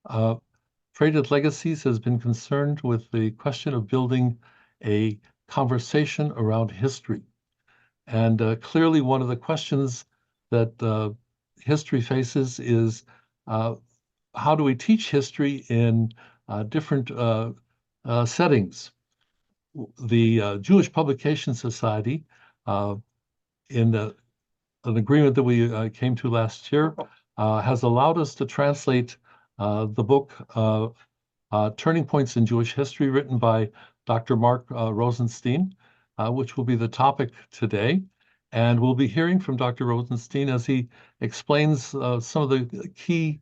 Uh, Traded Legacies has been concerned with the question of building a conversation around history. And clearly, one of the questions that history faces is uh, how do we teach history in different settings? The Jewish Publication Society, uh, in an agreement that we came to last year, has allowed us to translate the book Turning Points in Jewish History, written by Dr. Marc Rosenstein, which will be the topic today. And we'll be hearing from Dr. Rosenstein as he explains some of the key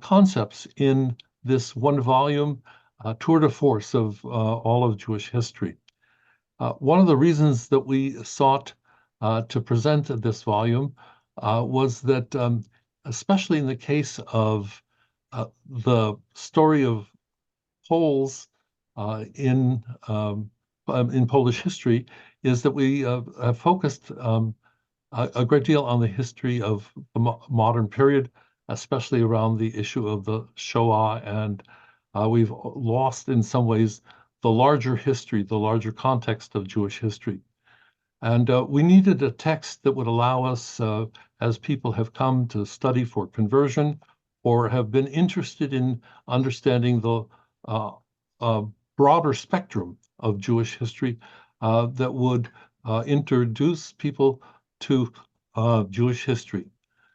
concepts in this one volume tour de force of all of Jewish history. One of the reasons that we sought to present this volume was that, especially in the case of the story of Poles in Polish history, is that we have focused a great deal on the history of the modern period, especially around the issue of the Shoah, and we've lost in some ways the larger history, the larger context of Jewish history. And we needed a text that would allow us, as people have come to study for conversion or have been interested in understanding the uh, uh, broader spectrum of Jewish history, that would introduce people to Jewish history.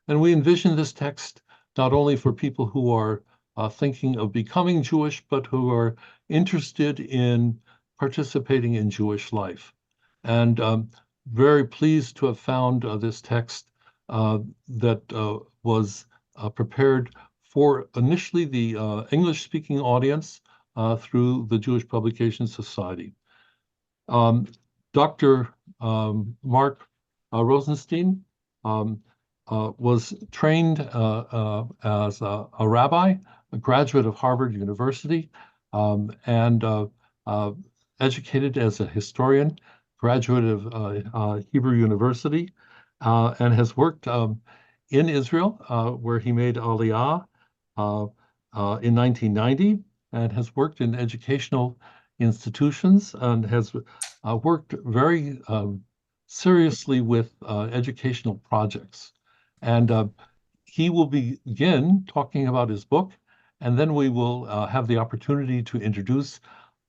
And we envision this text not only for people who are thinking of becoming Jewish, but who are interested in participating in Jewish life. And very pleased to have found this text that was prepared for initially the English-speaking audience through the Jewish Publication Society. Um, Dr. Marc Rosenstein was trained as a rabbi, a graduate of Harvard University, and educated as a historian, graduate of Hebrew University, and has worked in Israel, where he made Aliyah in 1990, and has worked in educational institutions and has worked very seriously with educational projects. And he will begin talking about his book, and then we will have the opportunity to introduce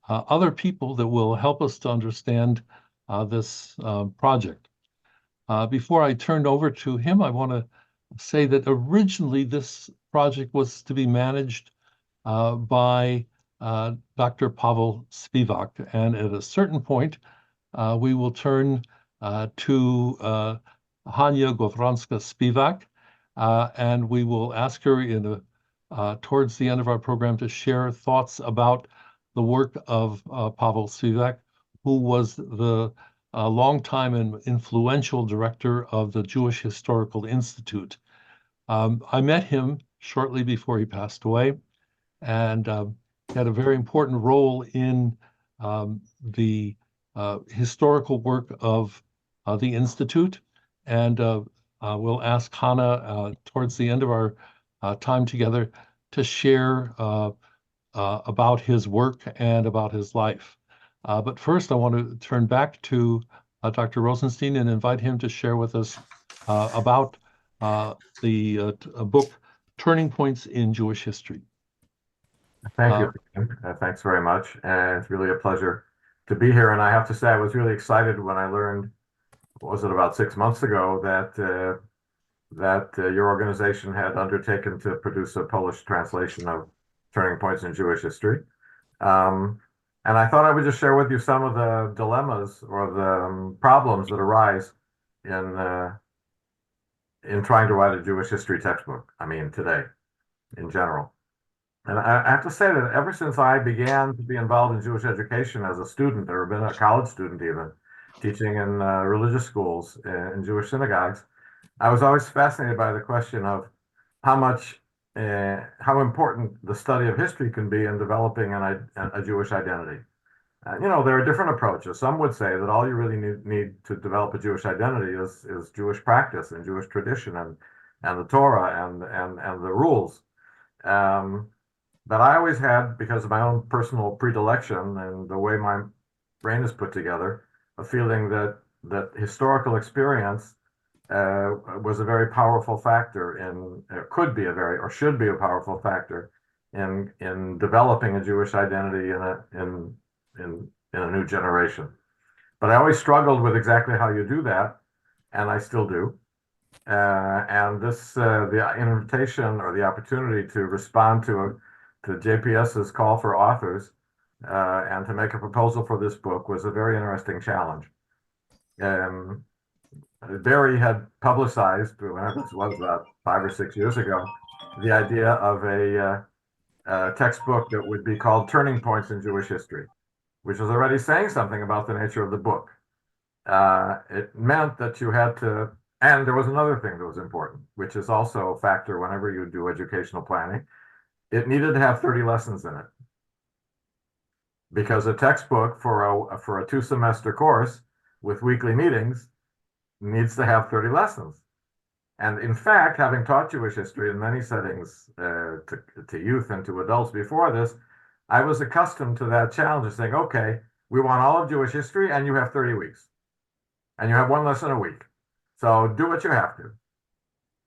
other people that will help us to understand this project. Before I turn over to him, I want to say that originally this project was to be managed by Dr. Pavel Spivak, and at a certain point, we will turn to Hania Gawronska-Spiewak, and we will ask her towards the end of our program to share thoughts about the work of Pavel Spivak, who was the longtime and influential director of the Jewish Historical Institute. I met him shortly before he passed away, and had a very important role in the historical work of the Institute. And we'll ask Hannah towards the end of our time together to share about his work and about his life. But first, I want to turn back to Dr. Rosenstein and invite him to share with us about the book, Turning Points in Jewish History. Thank Uh, you. Thanks very much. And it's really a pleasure to be here. And I have to say, I was really excited when I learned, what was it, about 6 months ago, that your organization had undertaken to produce a Polish translation of Turning Points in Jewish History. Um, and I thought I would just share with you some of the dilemmas or the problems that arise in trying to write a Jewish history textbook. I mean, today in general. And I have to say that ever since I began to be involved in Jewish education as a student, or been a college student even, teaching in religious schools in Jewish synagogues, I was always fascinated by the question of how important the study of history can be in developing a Jewish identity. There are different approaches. Some would say that all you really need to develop a Jewish identity is Jewish practice and Jewish tradition and the Torah and the rules. Um, But I always had, because of my own personal predilection and the way my brain is put together, a feeling that historical experience was a very powerful factor in, could be a very, or should be a powerful factor in developing a Jewish identity in a new generation. But I always struggled with exactly how you do that, and I still do. And this, the invitation or the opportunity to respond to JPS's call for authors and to make a proposal for this book was a very interesting challenge. Barry had publicized, whenever this was, about 5 or 6 years ago, the idea of a textbook that would be called Turning Points in Jewish History, which was already saying something about the nature of the book. It meant that you had to, and there was another thing that was important, which is also a factor whenever you do educational planning. It needed to have 30 lessons in it. Because a textbook for a 2-semester course with weekly meetings needs to have 30 lessons. And in fact, having taught Jewish history in many settings to youth and to adults before this, I was accustomed to that challenge of saying, okay, we want all of Jewish history and you have 30 weeks. And you have 1 lesson a week. So do what you have to.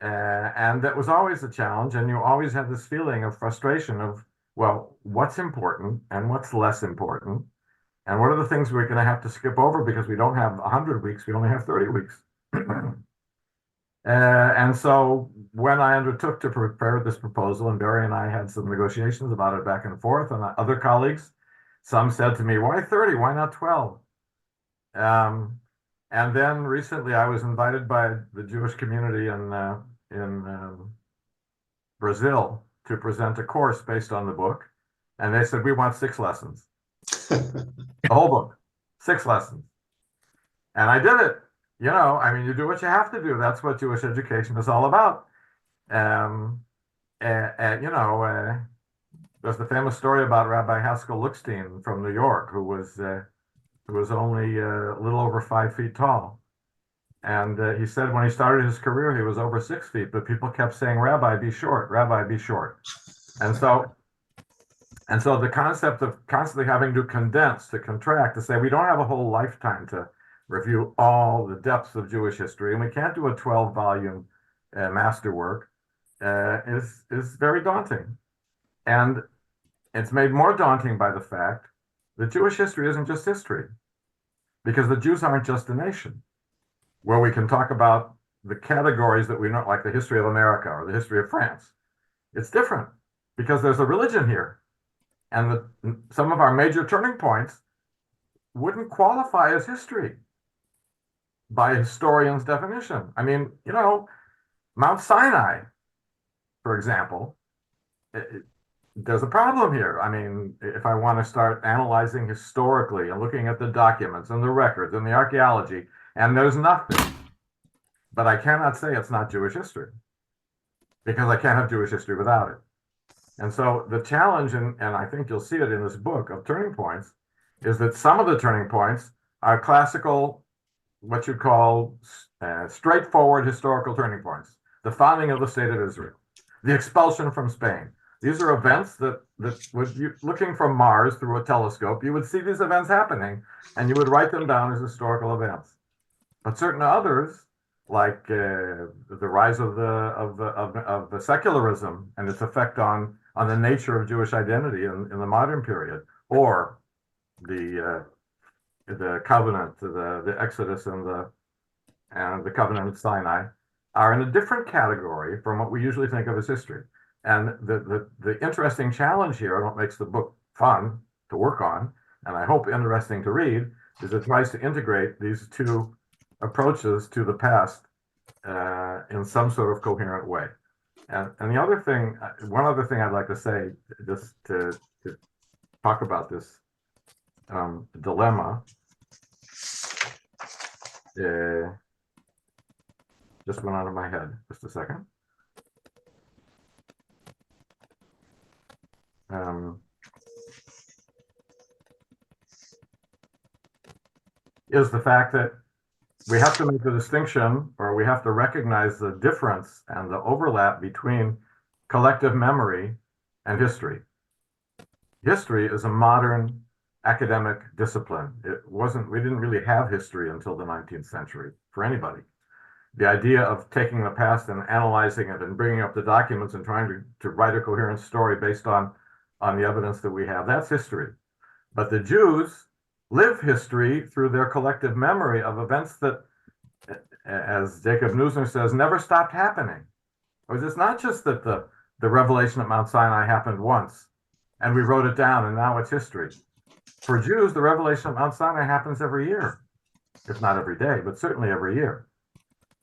And that was always a challenge. And you always had this feeling of frustration of, well, what's important and what's less important? And what are the things we're going to have to skip over because we don't have 100 weeks, we only have 30 weeks. And so when I undertook to prepare this proposal, and Barry and I had some negotiations about it back and forth, and other colleagues, some said to me, why 30? Why not 12? And then recently I was invited by the Jewish community in Brazil to present a course based on the book. And they said, we want 6 lessons. The whole book, 6 lessons. And I did it. You know, I mean, you do what you have to do. That's what Jewish education is all about. You know, there's the famous story about Rabbi Haskell Lookstein from New York, who was only a little over 5 feet tall. And he said when he started his career, he was over 6 feet, but people kept saying, Rabbi, be short, Rabbi, be short. And so the concept of constantly having to condense, to contract, to say we don't have a whole lifetime to review all the depths of Jewish history, and we can't do a 12-volume masterwork, is very daunting. And it's made more daunting by the fact that Jewish history isn't just history, because the Jews aren't just a nation, where we can talk about the categories that we know, like the history of America or the history of France. It's different, because there's a religion here. And some of our major turning points wouldn't qualify as history by historians' definition. I mean, you know, Mount Sinai, for example, there's a problem here. I mean, if I want to start analyzing historically and looking at the documents and the records and the archaeology, and there's nothing, but I cannot say it's not Jewish history, because I can't have Jewish history without it. And so the challenge, and I think you'll see it in this book of turning points, is that some of the turning points are classical, what you call straightforward historical turning points. The founding of the state of Israel, the expulsion from Spain. These are events that with you looking from Mars through a telescope, you would see these events happening, and you would write them down as historical events. But certain others, like the rise of the secularism and its effect on the nature of Jewish identity in the modern period, or the covenant, the Exodus and the covenant of Sinai, are in a different category from what we usually think of as history. And the interesting challenge here, and what makes the book fun to work on, and I hope interesting to read, is it tries to integrate these two approaches to the past in some sort of coherent way. And the other thing, one other thing I'd like to say, just to talk about this dilemma, just went out of my head. Just a second. Is the fact that we have to make the distinction, or we have to recognize the difference and the overlap between collective memory and history. history is a modern academic discipline. We didn't really have history until the 19th century for anybody. The idea of taking the past and analyzing it and bringing up the documents and trying to write a coherent story based on the evidence that we have, that's history. But the Jews live history through their collective memory of events that, as Jacob Neusner says, never stopped happening. It's not just that the revelation at Mount Sinai happened once and we wrote it down and now it's history. For Jews, the revelation at Mount Sinai happens every year, if not every day, but certainly every year.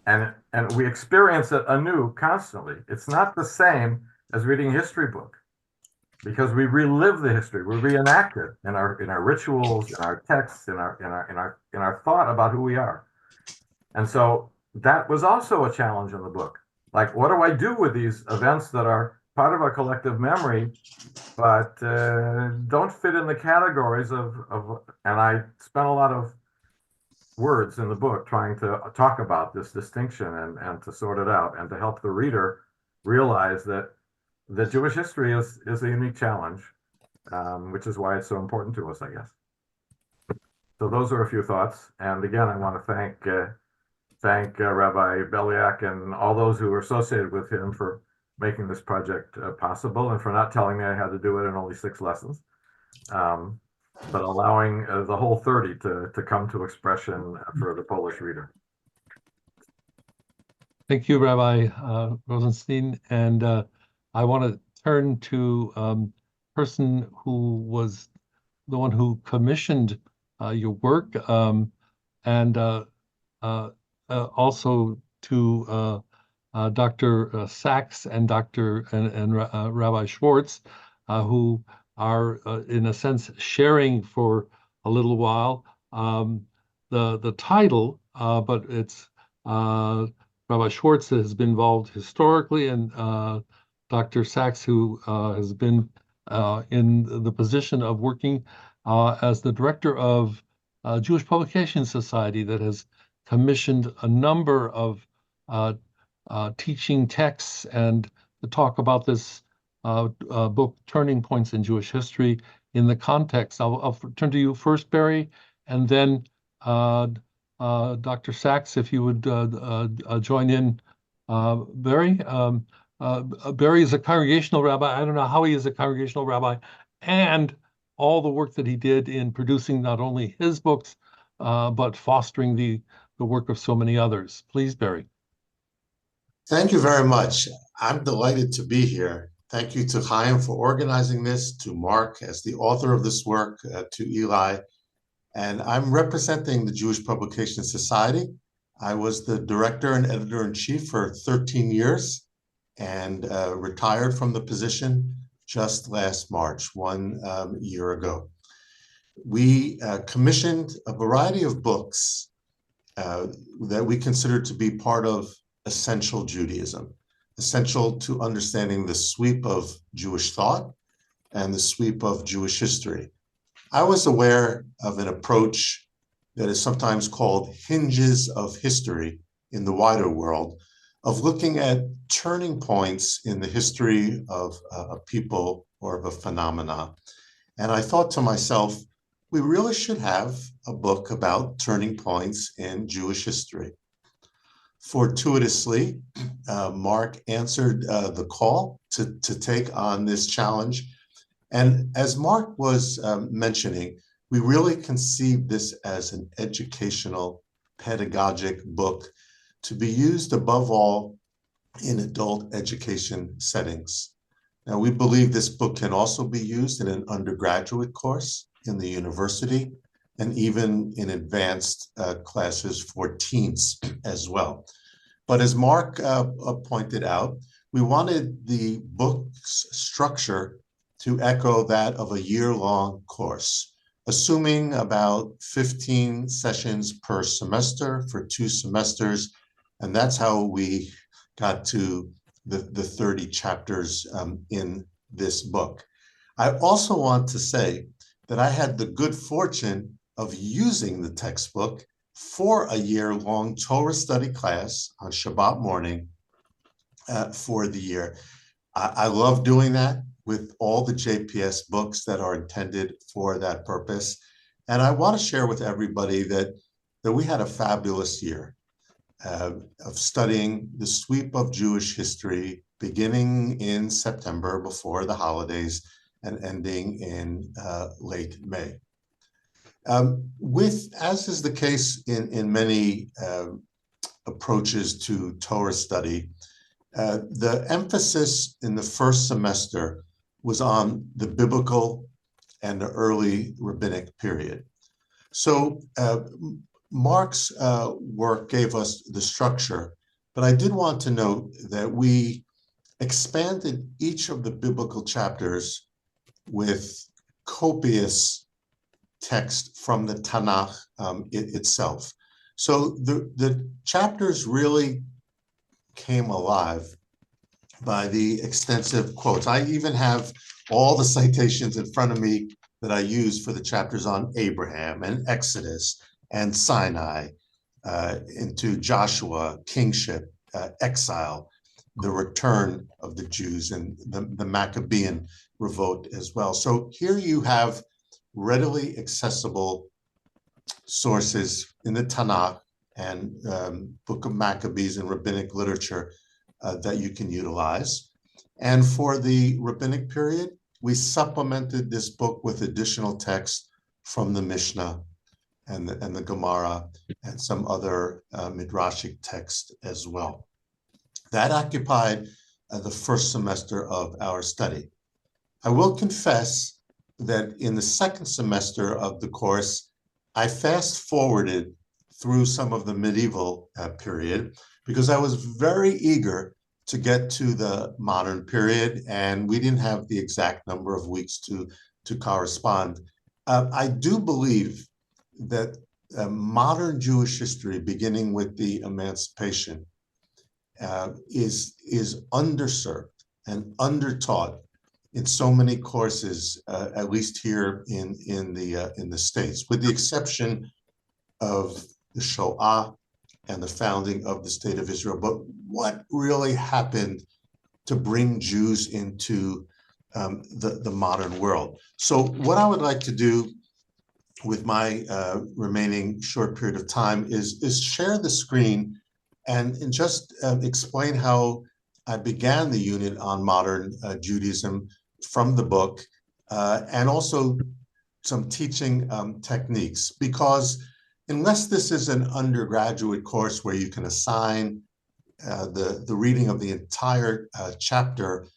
And we experience it anew constantly. It's not the same as reading a history book, because we relive the history, we reenact it in our rituals, in our texts, in our thought about who we are. And so that was also a challenge in the book. Like, what do I do with these events that are part of our collective memory, but don't fit in the categories of and I spent a lot of words in the book trying to talk about this distinction and to sort it out and to help the reader realize that Jewish history is a unique challenge, which is why it's so important to us, I guess. So those are a few thoughts. And again, I want to thank Rabbi Beliak and all those who were associated with him for making this project possible and for not telling me I had to do it in only 6 lessons, but allowing the whole 30 to come to expression for the Polish reader. Thank you, Rabbi Rosenstein. And I want to turn to a person who was the one who commissioned your work, and also to Dr. Sachs and Rabbi Schwartz, who are in a sense sharing for a little while the title, but it's Rabbi Schwartz has been involved historically, and Dr. Sachs, who has been in the position of working as the director of Jewish Publication Society, that has commissioned a number of teaching texts and to talk about this book, Turning Points in Jewish History, in the context. I'll turn to you first, Barry, and then Dr. Sachs, if you would join in. Barry? Barry is a congregational rabbi. I don't know how he is a congregational rabbi, and all the work that he did in producing not only his books, but fostering the work of so many others. Please, Barry. Thank you very much. I'm delighted to be here. Thank you to Chaim for organizing this, to Marc as the author of this work, to Eli. And I'm representing the Jewish Publication Society. I was the director and editor-in-chief for 13 years and retired from the position just last March, 1 year ago. We commissioned a variety of books that we consider to be part of essential Judaism, essential to understanding the sweep of Jewish thought and the sweep of Jewish history. I was aware of an approach that is sometimes called hinges of history in the wider world, of looking at turning points in the history of a people or of a phenomena. And I thought to myself, we really should have a book about turning points in Jewish history. Fortuitously, Marc answered the call to take on this challenge. And as Marc was mentioning, we really conceived this as an educational, pedagogic book to be used above all in adult education settings. Now, we believe this book can also be used in an undergraduate course in the university and even in advanced classes for teens as well. But as Marc pointed out, we wanted the book's structure to echo that of a year-long course, assuming about 15 sessions per semester for 2 semesters. And that's how we got to the 30 chapters in this book. I also want to say that I had the good fortune of using the textbook for a year-long Torah study class on Shabbat morning for the year. I love doing that. with all the JPS books that are intended for that purpose. And I want to share with everybody that we had a fabulous year of studying the sweep of Jewish history, beginning in September before the holidays and ending in late May. As is the case in many approaches to Torah study, the emphasis in the first semester was on the biblical and the early rabbinic period. So Marc's work gave us the structure, but I did want to note that we expanded each of the biblical chapters with copious text from the Tanakh itself. So the chapters really came alive by the extensive quotes. I even have all the citations in front of me that I use for the chapters on Abraham and Exodus and Sinai, into Joshua, kingship, exile, the return of the Jews, and the Maccabean revolt as well. So here you have readily accessible sources in the Tanakh and Book of Maccabees and rabbinic literature that you can utilize. And for the rabbinic period, we supplemented this book with additional text from the Mishnah and the Gemara and some other midrashic text as well. That occupied the first semester of our study. I will confess that in the second semester of the course, I fast forwarded through some of the medieval period because I was very eager to get to the modern period, and we didn't have the exact number of weeks to correspond. I do believe that modern Jewish history, beginning with the Emancipation, is underserved and undertaught in so many courses, at least here in the States, with the exception of the Shoah and the founding of the State of Israel. But what really happened to bring Jews into the modern world? So what I would like to do with my remaining short period of time is share the screen and just explain how I began the unit on modern Judaism from the book, and also some teaching techniques, because unless this is an undergraduate course where you can assign the reading of the entire chapter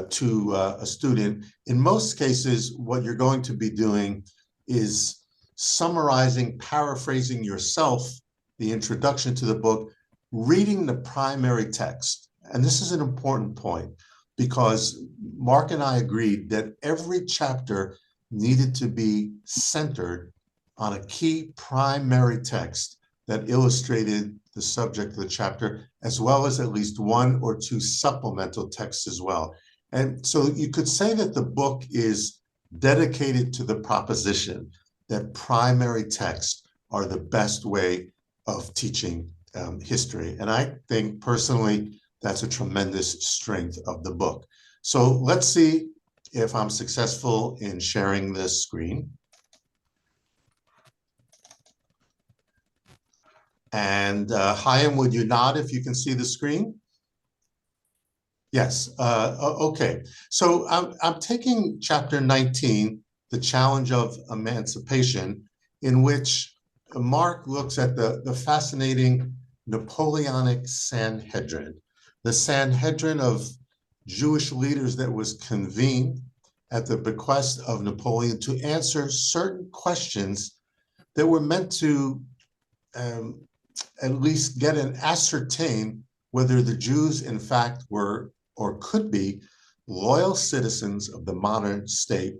to a student, in most cases, what you're going to be doing is summarizing, paraphrasing yourself, the introduction to the book, reading the primary text. And this is an important point because Marc and I agreed that every chapter needed to be centered on a key primary text that illustrated the subject of the chapter, as well as at least one or two supplemental texts as well. And so you could say that the book is dedicated to the proposition that primary texts are the best way of teaching history. And I think personally, that's a tremendous strength of the book. So let's see if I'm successful in sharing this screen. And Chaim, would you nod if you can see the screen? Yes, okay. So I'm taking chapter 19, the challenge of emancipation, in which Marc looks at the fascinating Napoleonic Sanhedrin, the Sanhedrin of Jewish leaders that was convened at the bequest of Napoleon to answer certain questions that were meant to at least get and ascertain whether the Jews in fact were or could be loyal citizens of the modern state,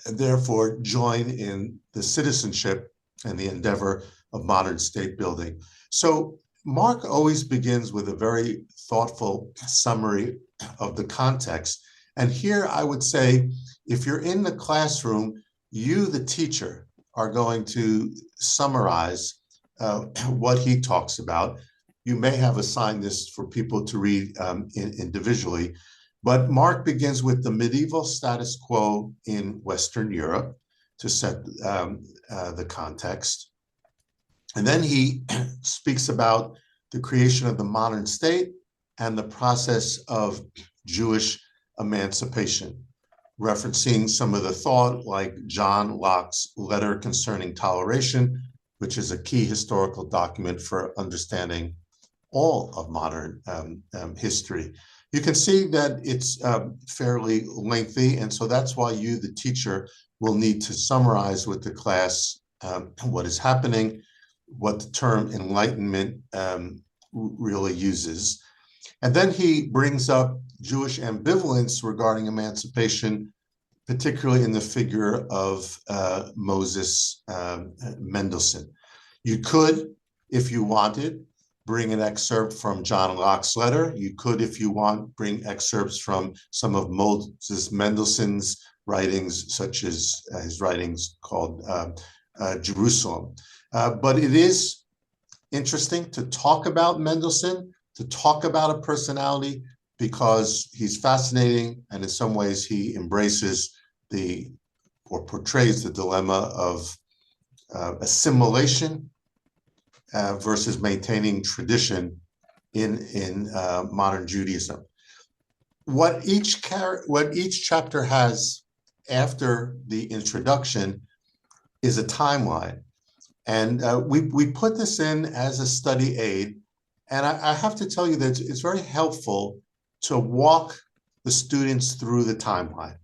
and therefore join in the citizenship and the endeavor of modern state building. So Marc always begins with a very thoughtful summary of the context. And here I would say, if you're in the classroom, you, the teacher, are going to summarize what he talks about. You may have assigned this for people to read individually, But Marc begins with the medieval status quo in Western Europe to set the context. And then he speaks about the creation of the modern state and the process of Jewish emancipation, referencing some of the thought like John Locke's Letter Concerning Toleration, which is a key historical document for understanding all of modern history. You can see that it's fairly lengthy, and so that's why you, the teacher, will need to summarize with the class what is happening, what the term enlightenment really uses. And then he brings up Jewish ambivalence regarding emancipation, particularly in the figure of Moses Mendelssohn. You could, if you wanted, bring an excerpt from John Locke's letter. You could, if you want, bring excerpts from some of Moses Mendelssohn's writings, such as his writings called Jerusalem. But it is interesting to talk about Mendelssohn, to talk about a personality, because he's fascinating, and in some ways he embraces or portrays the dilemma of assimilation versus maintaining tradition in modern Judaism. What each chapter has after the introduction is a timeline, and we put this in as a study aid. And I have to tell you that it's very helpful to walk the students through the timeline,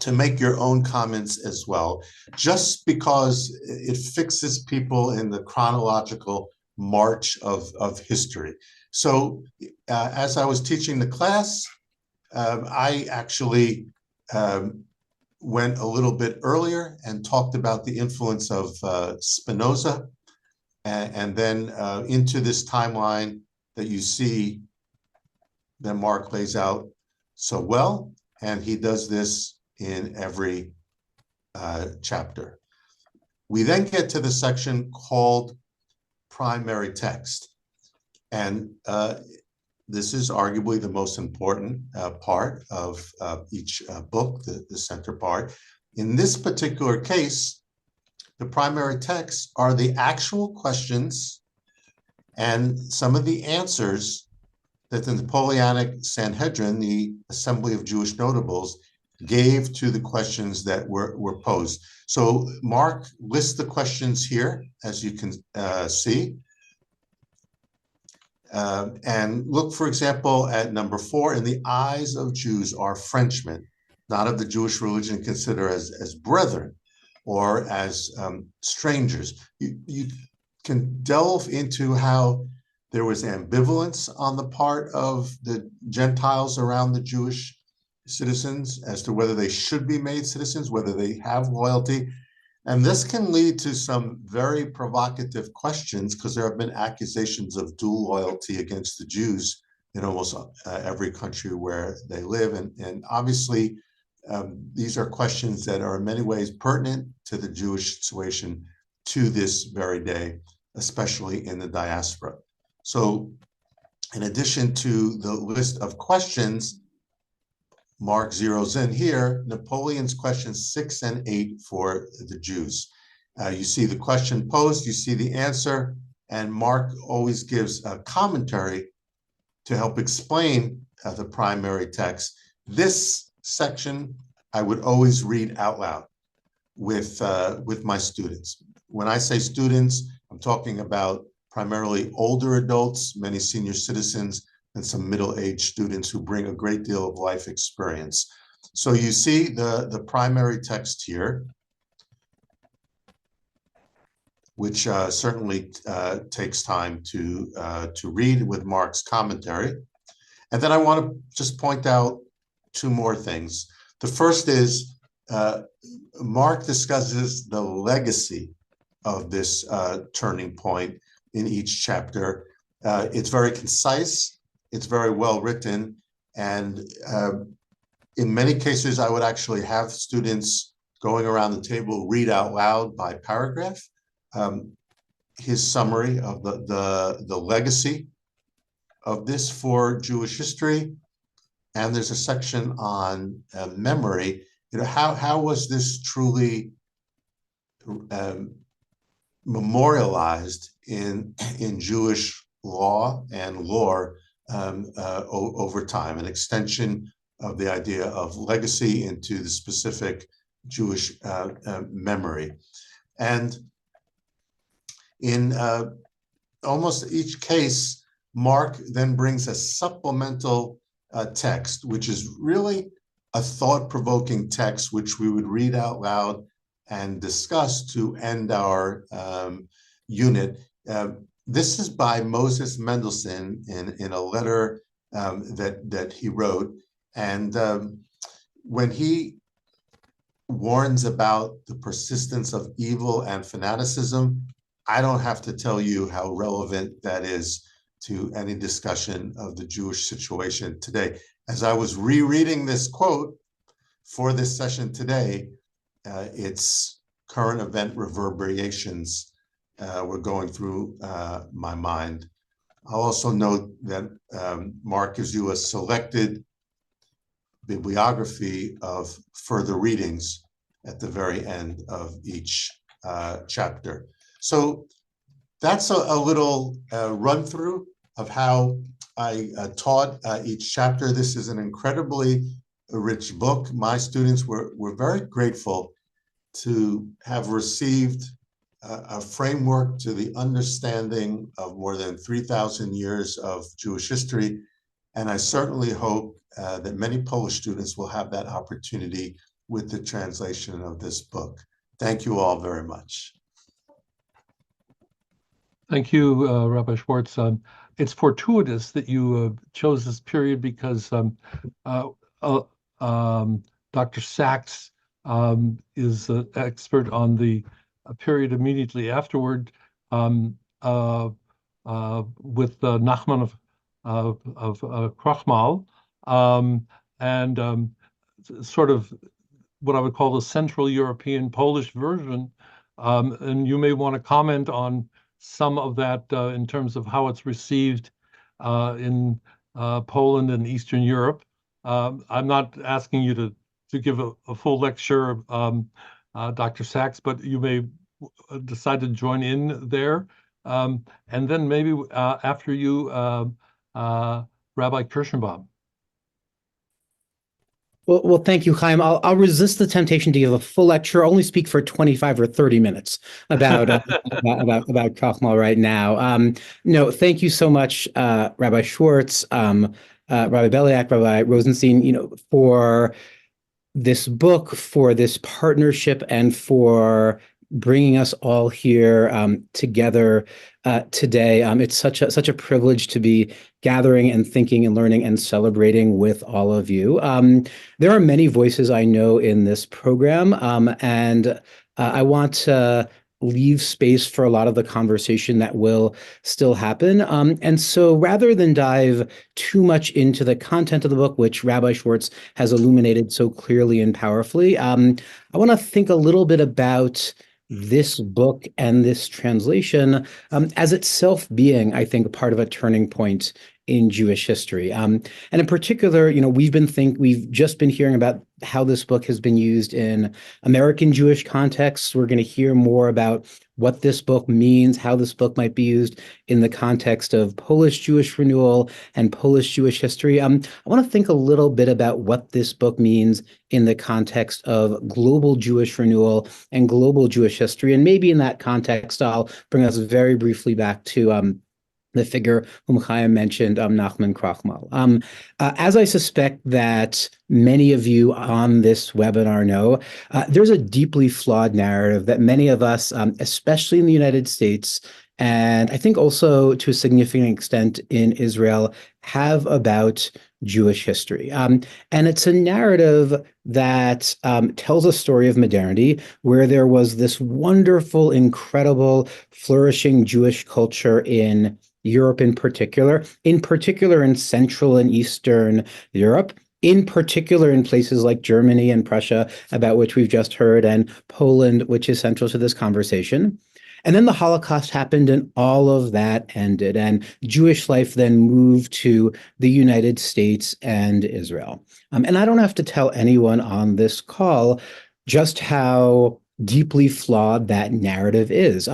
to make your own comments as well, just because it fixes people in the chronological march of history. So as I was teaching the class, I actually went a little bit earlier and talked about the influence of Spinoza, and then into this timeline that you see that Marc lays out so well, and he does this in every chapter. We then get to the section called primary text, and this is arguably the most important part of each book, the center part. In this particular case, the primary texts are the actual questions and some of the answers that the Napoleonic Sanhedrin, the Assembly of Jewish Notables, gave to the questions that were posed. So Marc lists the questions here, as you can see. And look, for example, at number 4, in the eyes of Jews are Frenchmen, not of the Jewish religion, considered as brethren or as strangers. You can delve into how there was ambivalence on the part of the Gentiles around the Jewish citizens as to whether they should be made citizens, whether they have loyalty. And this can lead to some very provocative questions, because there have been accusations of dual loyalty against the Jews in almost every country where they live. And obviously, these are questions that are in many ways pertinent to the Jewish situation to this very day, especially in the diaspora. So in addition to the list of questions, Marc zeroes in here, Napoleon's questions 6 and 8 for the Jews. You see the question posed, you see the answer, and Marc always gives a commentary to help explain the primary text. This section I would always read out loud with my students. When I say students, I'm talking about primarily older adults, many senior citizens, and some middle-aged students who bring a great deal of life experience. So you see the primary text here, which certainly takes time to read with Marc's commentary. And then I want to just point out 2 more things. The first is Marc discusses the legacy of this turning point in each chapter. It's very concise, it's very well written, and in many cases, I would actually have students going around the table read out loud by paragraph his summary of the legacy of this for Jewish history. and there's a section on memory. How was this truly memorialized in Jewish law and lore over time, an extension of the idea of legacy into the specific Jewish memory. And in almost each case, Marc then brings a supplemental text, which is really a thought-provoking text, which we would read out loud and discuss to end our unit. This is by Moses Mendelssohn in a letter that he wrote. And when he warns about the persistence of evil and fanaticism, I don't have to tell you how relevant that is to any discussion of the Jewish situation today. As I was rereading this quote for this session today, its current event reverberations were going through my mind. I'll also note that Marc gives you a selected bibliography of further readings at the very end of each chapter. So that's a little run through of how I taught each chapter. This is an incredibly rich book. My students were very grateful to have received a framework to the understanding of more than 3,000 years of Jewish history. And I certainly hope that many Polish students will have that opportunity with the translation of this book. Thank you all very much. Thank you, Rabbi Schwartz. It's fortuitous that you chose this period because Dr. Sachs is an expert on the period immediately afterward with Nachman of Krochmal, and sort of what I would call the Central European Polish version. And you may want to comment on some of that in terms of how it's received in Poland and Eastern Europe. I'm not asking you to give a full lecture, Dr. Sachs, but you may decide to join in there. And then maybe after you, Rabbi Kirschenbaum. Well, thank you, Chaim. I'll resist the temptation to give a full lecture. Only speak for 25 or 30 minutes about about Krochmal right now. No, thank you so much, Rabbi Schwartz, Rabbi Beliak, Rabbi Rosenstein, for this book, for this partnership, and for bringing us all here together today. It's such a privilege to be gathering and thinking and learning and celebrating with all of you. There are many voices I know in this program, and I want to leave space for a lot of the conversation that will still happen. And so rather than dive too much into the content of the book, which Rabbi Schwartz has illuminated so clearly and powerfully, I want to think a little bit about this book and this translation as itself being, I think, part of a turning point in Jewish history. And in particular, we've just been hearing about how this book has been used in American Jewish contexts. We're going to hear more about what this book means, how this book might be used in the context of Polish Jewish renewal and Polish Jewish history. I want to think a little bit about what this book means in the context of global Jewish renewal and global Jewish history. And maybe in that context, I'll bring us very briefly back to the figure whom Chaim mentioned, Nachman Krochmal. As I suspect that many of you on this webinar know, there's a deeply flawed narrative that many of us, especially in the United States, and I think also to a significant extent in Israel, have about Jewish history. And it's a narrative that tells a story of modernity where there was this wonderful, incredible, flourishing Jewish culture in Europe in particular in Central and Eastern Europe, in particular in places like Germany and Prussia, about which we've just heard, and Poland, which is central to this conversation. And then the Holocaust happened and all of that ended. And Jewish life then moved to the United States and Israel. And I don't have to tell anyone on this call just how deeply flawed that narrative is.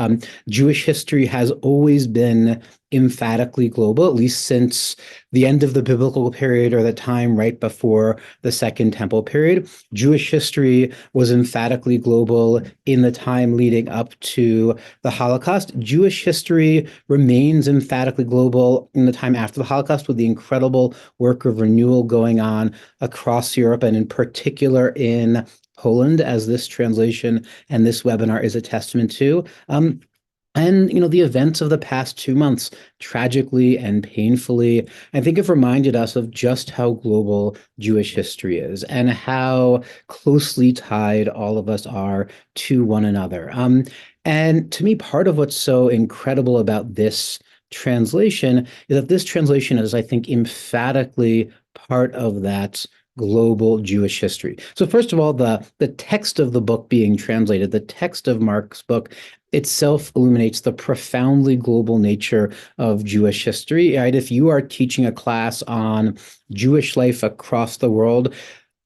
Jewish history has always been emphatically global, at least since the end of the biblical period or the time right before the Second Temple period. Jewish history was emphatically global in the time leading up to the Holocaust. Jewish history remains emphatically global in the time after the Holocaust, with the incredible work of renewal going on across Europe and in particular in Poland, as this translation and this webinar is a testament to. And, the events of the past 2 months, tragically and painfully, I think have reminded us of just how global Jewish history is and how closely tied all of us are to one another. And to me, part of what's so incredible about this translation is that this translation is, I think, emphatically part of that global Jewish history. So first of all, the text of the book being translated, the text of Marc's book itself illuminates the profoundly global nature of Jewish history, right? If you are teaching a class on Jewish life across the world,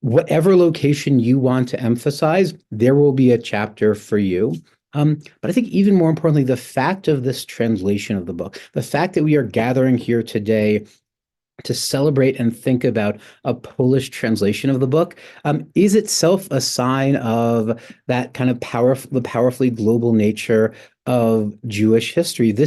whatever location you want to emphasize, there will be a chapter for you. But I think even more importantly, the fact of this translation of the book, the fact that we are gathering here today to celebrate and think about a Polish translation of the book is itself a sign of that kind of the powerfully global nature of Jewish history. The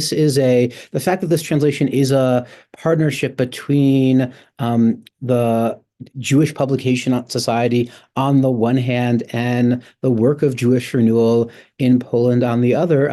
fact that this translation is a partnership between the Jewish Publication Society on the one hand and the work of Jewish renewal in Poland on the other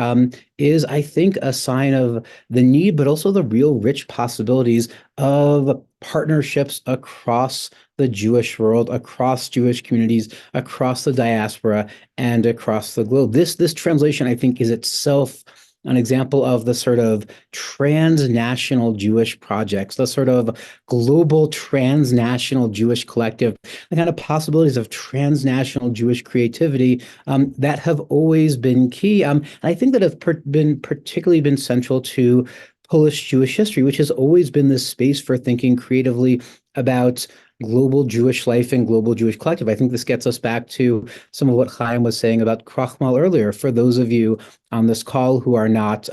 is, I think, a sign of the need, but also the real rich possibilities of partnerships across the Jewish world, across Jewish communities, across the diaspora, and across the globe. This translation, I think, is itself an example of the sort of transnational Jewish projects, the sort of global transnational Jewish collective, the kind of possibilities of transnational Jewish creativity that have always been key. And I think that have particularly been central to Polish Jewish history, which has always been this space for thinking creatively about global Jewish life and global Jewish collective. I think this gets us back to some of what Chaim was saying about Krochmal earlier. For those of you on this call who are not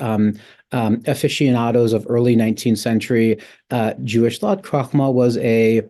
aficionados of early 19th century Jewish thought, Krochmal was a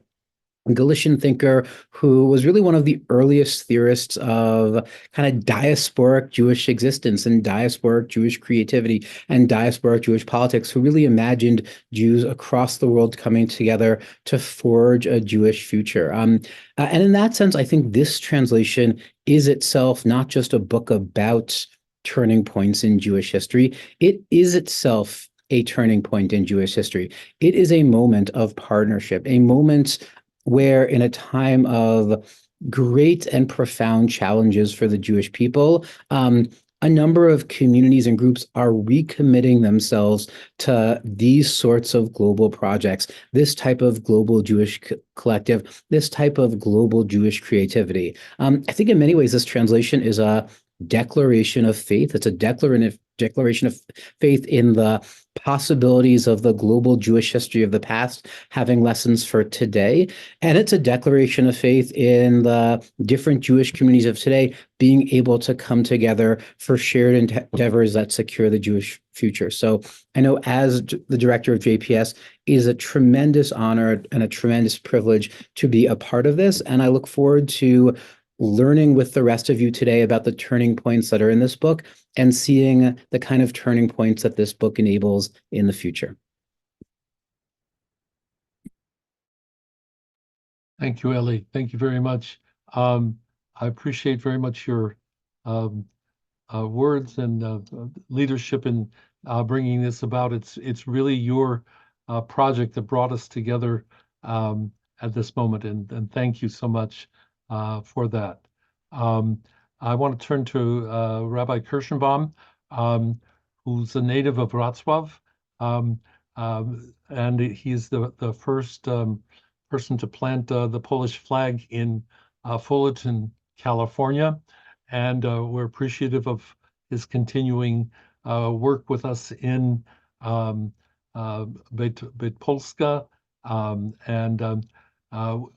Galician thinker who was really one of the earliest theorists of kind of diasporic Jewish existence and diasporic Jewish creativity and diasporic Jewish politics, who really imagined Jews across the world coming together to forge a Jewish future. And in that sense, I think this translation is itself not just a book about turning points in Jewish history. It is itself a turning point in Jewish history. It is a moment of partnership, a moment where in a time of great and profound challenges for the Jewish people, a number of communities and groups are recommitting themselves to these sorts of global projects, this type of global Jewish collective, this type of global Jewish creativity. I think in many ways, this translation is a declaration of faith. It's a declaration of faith in the possibilities of the global Jewish history of the past having lessons for today. And it's a declaration of faith in the different Jewish communities of today being able to come together for shared endeavors that secure the Jewish future. So I know as the director of JPS, it is a tremendous honor and a tremendous privilege to be a part of this. And I look forward to learning with the rest of you today about the turning points that are in this book and seeing the kind of turning points that this book enables in the future. Thank you, Eli. Thank you very much. I appreciate very much your words and leadership in bringing this about. It's really your project that brought us together at this moment, and thank you so much for that. I want to turn to Rabbi Kirschenbaum, who's a native of Wrocław, and he's the first person to plant the Polish flag in Fullerton, California, and we're appreciative of his continuing work with us in Beit Polska, and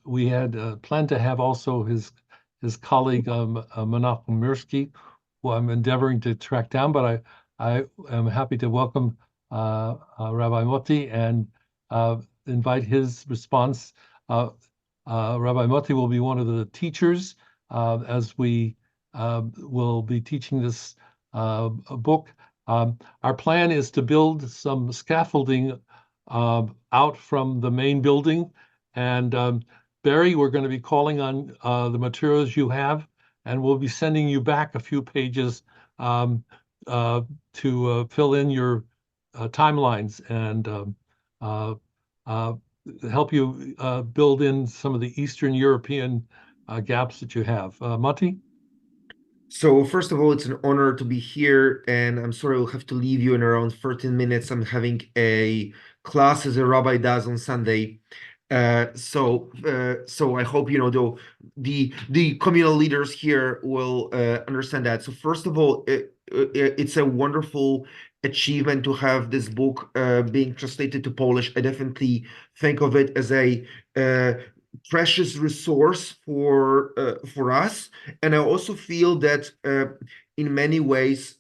we had planned to have also his colleague Menachem Mirski, who I'm endeavoring to track down, but I am happy to welcome Rabbi Moti and invite his response. Rabbi Moti will be one of the teachers as we will be teaching this book. Our plan is to build some scaffolding out from the main building. And Barry, we're going to be calling on the materials you have, and we'll be sending you back a few pages to fill in your timelines and help you build in some of the Eastern European gaps that you have. Mati? So first of all, it's an honor to be here, and I'm sorry I'll have to leave you in around 13 minutes. I'm having a class as a rabbi does on Sunday. So I hope the communal leaders here will understand that. So first of all, it's a wonderful achievement to have this book being translated to Polish. I definitely think of it as a precious resource for us, and I also feel that in many ways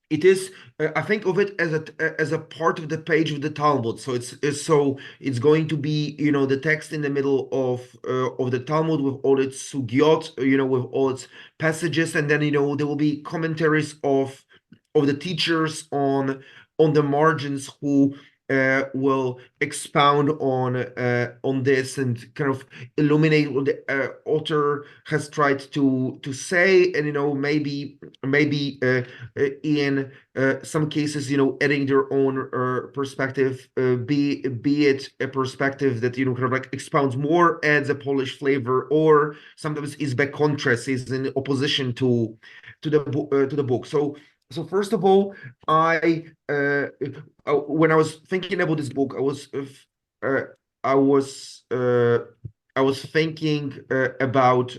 it is. I think of it as a part of the page of the Talmud. So it's going to be the text in the middle of the Talmud with all its sugyot, with all its passages, and then there will be commentaries of the teachers on the margins who will expound on this and kind of illuminate what the author has tried to say, and maybe in some cases adding their own perspective, be it a perspective that kind of like expounds more, adds a Polish flavor, or sometimes is by contrast, is in opposition to the book. So first of all, when I was thinking about this book, I was thinking about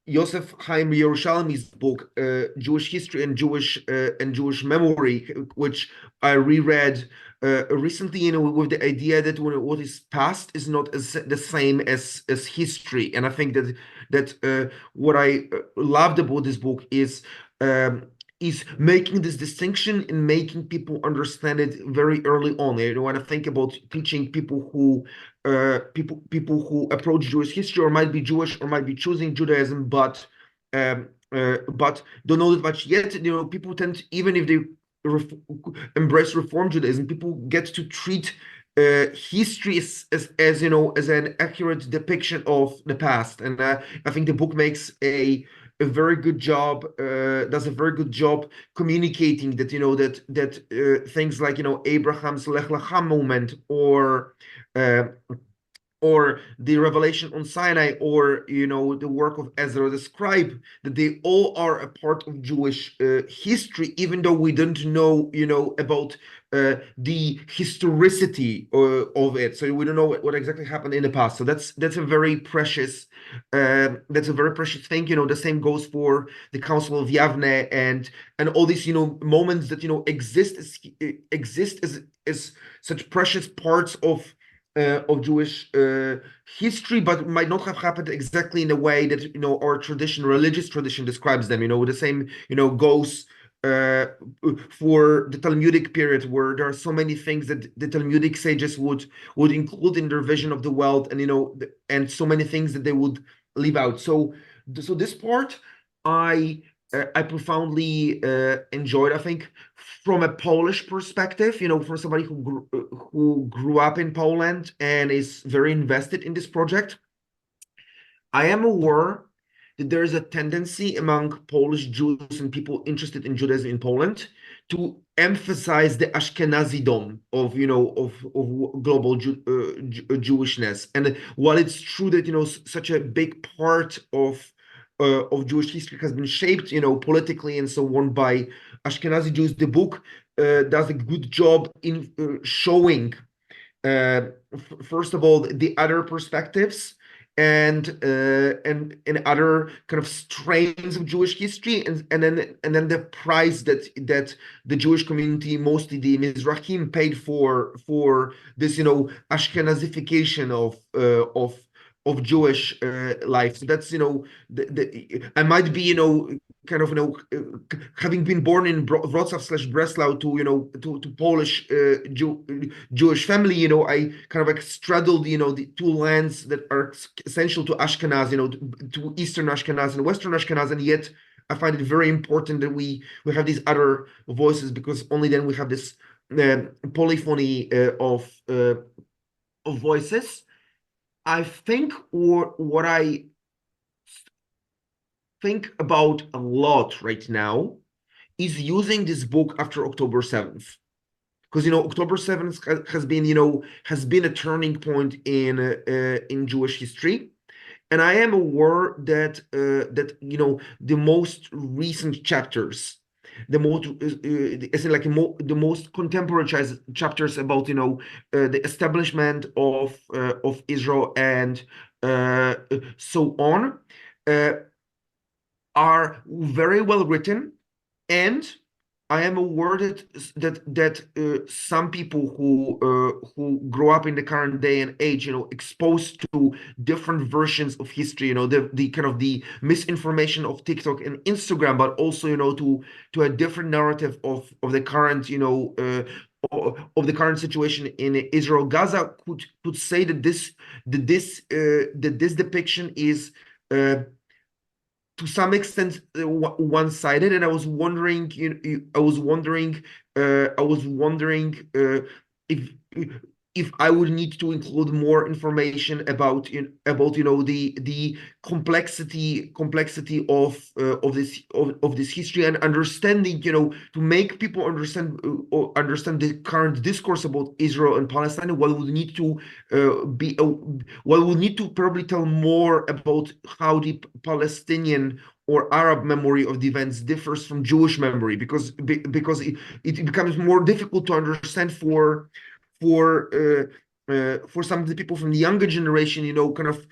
Yosef Chaim Yerushalmi's book, Jewish History and Jewish Memory, which I reread recently, with the idea that what is past is not the same as history. And I think that what I loved about this book is making this distinction and making people understand it very early on. When I think about teaching people who approach Jewish history, or might be Jewish, or might be choosing Judaism, but don't know that much yet. People tend, even if they embrace Reform Judaism, people get to treat history as an accurate depiction of the past. And I think the book makes a very good job, does a very good job communicating that that things like Abraham's Lech Lecha moment, or the revelation on Sinai, or the work of Ezra the scribe, that they all are a part of Jewish history, even though we don't know about the historicity of it. So we don't know what exactly happened in the past. So that's a very precious thing. The same goes for the Council of Yavne and all these moments that exist as such precious parts of Jewish history, but might not have happened exactly in the way that our religious tradition describes them. The same goes for the Talmudic period, where there are so many things that the Talmudic sages would include in their vision of the world, and so many things that they would leave out. So this part I profoundly enjoyed. I think from a Polish perspective, for somebody who grew up in Poland and is very invested in this project, I am aware that there is a tendency among Polish Jews and people interested in Judaism in Poland to emphasize the Ashkenazidom of global Jewishness. And while it's true that such a big part of Jewish history has been shaped, politically and so on, by Ashkenazi Jews, the book does a good job in showing, first of all, the other perspectives, and other kind of strains of Jewish history, and then the price that the Jewish community, mostly the Mizrahim, paid for this, Ashkenazification of Jewish life. So that's, I might be, kind of, having been born in Wrocław/Breslau to Polish Jewish family, I kind of like straddled, the two lands that are essential to Ashkenaz, to Eastern Ashkenaz and Western Ashkenaz, and yet I find it very important that we have these other voices, because only then we have this polyphony of voices. I think what I think about a lot right now is using this book after October 7th. Because October 7th has been a turning point in Jewish history. And I am aware that the most recent chapters, the most contemporary chapters about the establishment of Israel and so on, are very well written, and I am aware that some people who grow up in the current day and age, exposed to different versions of history, the kind of the misinformation of TikTok and Instagram, but also to a different narrative of the current of the current situation in Israel, Gaza, could say that this depiction is to some extent one-sided, and I was wondering if I would need to include more information about the complexity of this history, and understanding, to make people understand the current discourse about Israel and Palestine. What would need to probably tell more about how the Palestinian or Arab memory of the events differs from Jewish memory, because it becomes more difficult to understand for some of the people from the younger generation, kind of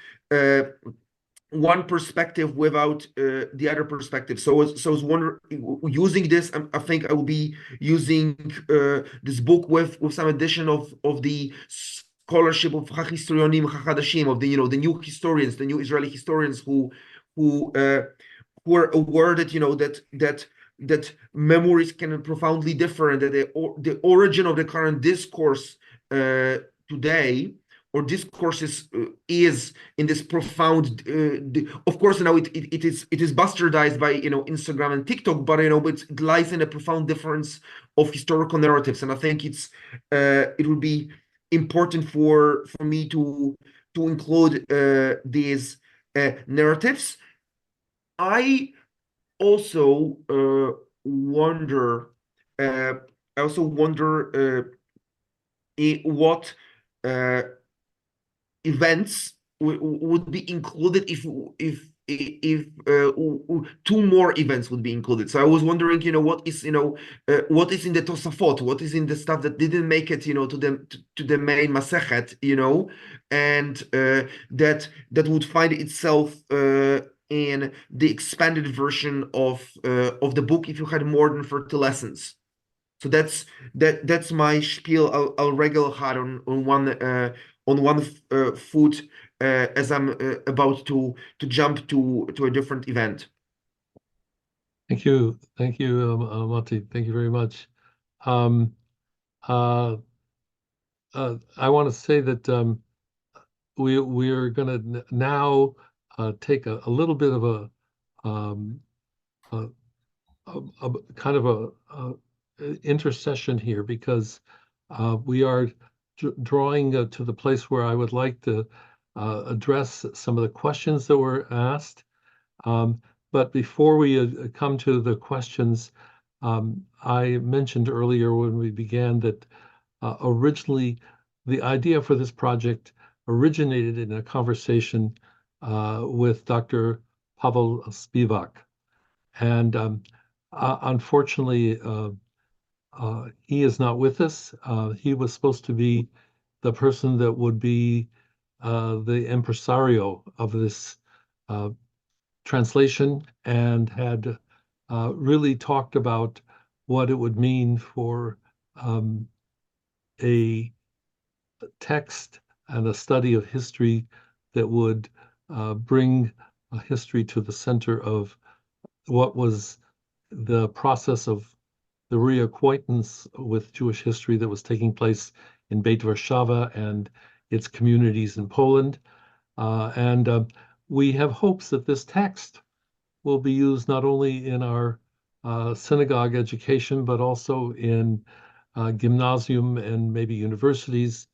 one perspective without the other perspective. So I was wondering, using this, I think I will be using this book with some addition of the scholarship of Historionim Chadashim, of the the new historians, the new Israeli historians who are aware that that memories can be profoundly different, that the origin of the current discourse today, or discourses, is in this profound. Of course, now it is bastardized by Instagram and TikTok, but but it lies in a profound difference of historical narratives, and I think it would be important for me to include these narratives. I also wonder. What events would be included if two more events would be included. So I was wondering, what is in the Tosafot, what is in the stuff that didn't make it, to the main Masechet, and that would find itself in the expanded version of the book if you had more than 30 lessons. So that's my spiel. I'll regel hard on one foot as I'm about to jump to a different event. Thank you, Mati. Thank you very much. I want to say that we are going to now take a little bit of a kind of a intercession here, because we are drawing to the place where I would like to address some of the questions that were asked. But before we come to the questions, I mentioned earlier when we began that originally the idea for this project originated in a conversation with Dr. Pavel Spiewak. And unfortunately, he is not with us. He was supposed to be the person that would be the impresario of this translation and had really talked about what it would mean for a text and a study of history that would bring history to the center of what was the process of the reacquaintance with Jewish history that was taking place in Beit Warszawa and its communities in Poland. We have hopes that this text will be used not only in our synagogue education, but also in gymnasium and maybe universities.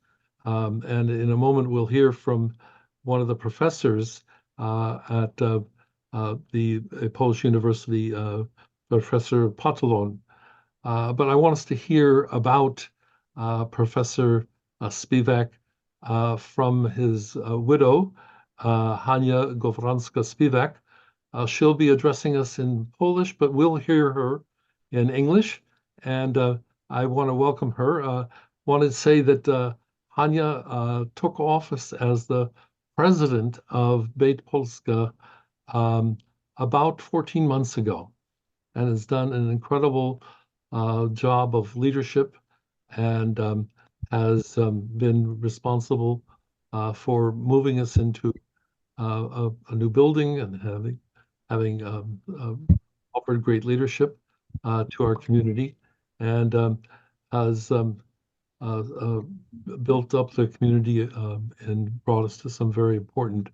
And in a moment, we'll hear from one of the professors at the Polish University, Professor Patalon. But I want us to hear about Professor Spiewak from his widow, Hania Gawronska-Spiewak. She'll be addressing us in Polish, but we'll hear her in English. And I want to welcome her. Want to say that Hania took office as the president of Beit Polska about 14 months ago, and has done an incredible job of leadership, and has been responsible for moving us into a new building and having offered great leadership to our community, and has built up the community and brought us to some very important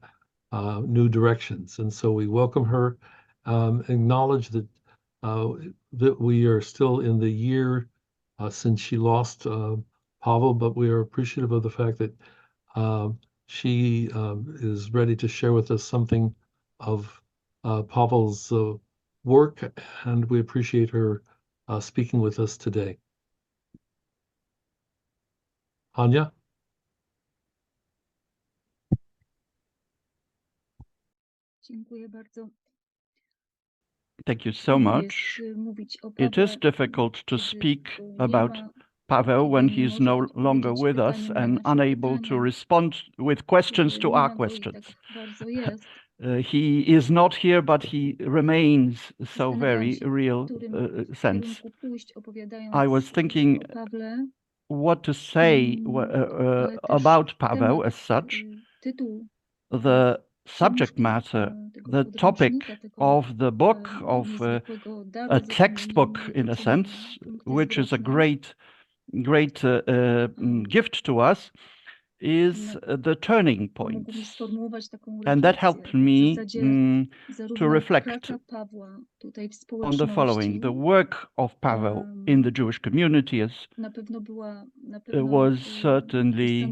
new directions. And so we welcome her, acknowledge that that we are still in the year since she lost Pavel, but we are appreciative of the fact that she is ready to share with us something of Pavel's work, and we appreciate her speaking with us today. Hania? Dziękuję bardzo. Thank you so much. It is difficult to speak about Pavel when he is no longer with us and unable to respond with questions to our questions. He is not here, but he remains so very real sense. I was thinking what to say about Pavel as such. The subject matter, the topic of the book, of a textbook in a sense, which is a great gift to us, is the turning points. And that helped me to reflect on the following. The work of Pavel in the Jewish community was certainly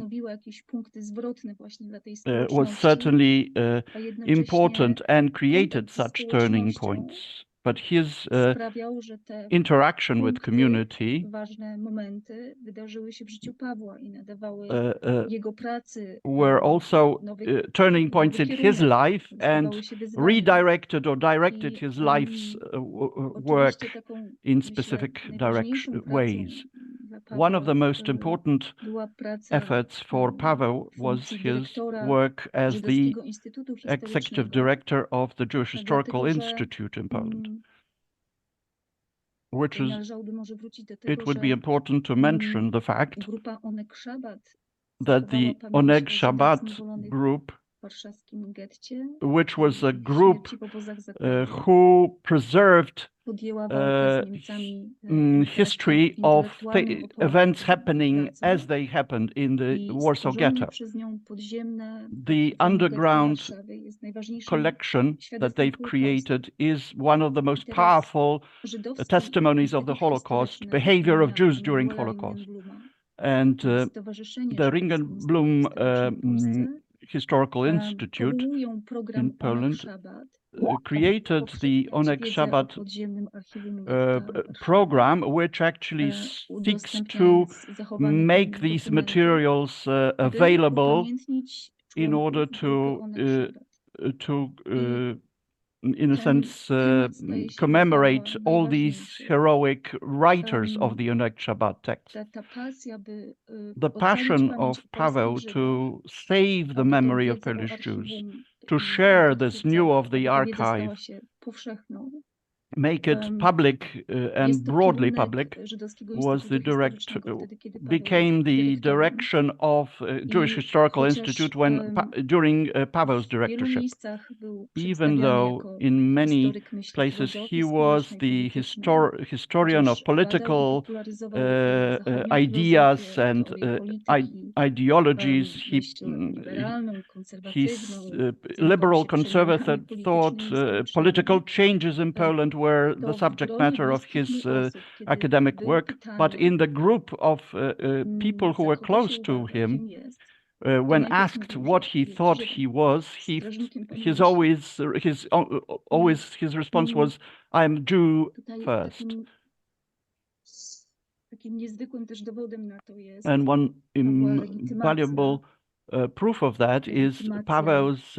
important and created such turning points. But his interaction with community were also turning points in his life and redirected or directed his life's work in specific ways. One of the most important efforts for Pavel was his work as the executive director of the Jewish Historical Institute in Poland, which is, it would be important to mention the fact that the Oneg Shabbat group, which was a group who preserved history of events happening as they happened in the Warsaw Ghetto. The underground collection that they've created is one of the most powerful testimonies of the Holocaust, behavior of Jews during Holocaust. And the Ringelblum Historical Institute in Poland created the Oneg Shabbat program, which actually seeks to make these materials available in order to in a sense, commemorate all these heroic writers of the Onek Shabbat text. The passion of Paweł to save the memory of Polish Jews, to share this new of the archive, make it public and broadly public, became the direction of Jewish Historical Institute during Paweł's directorship. Even though in many places he was the historian of political ideas and ideologies, his liberal conservative thought, political changes in Poland were the subject matter of his academic work, but in the group of people who were close to him, when asked what he thought he was, his response was, "I'm Jew first." And one invaluable proof of that is Paweł's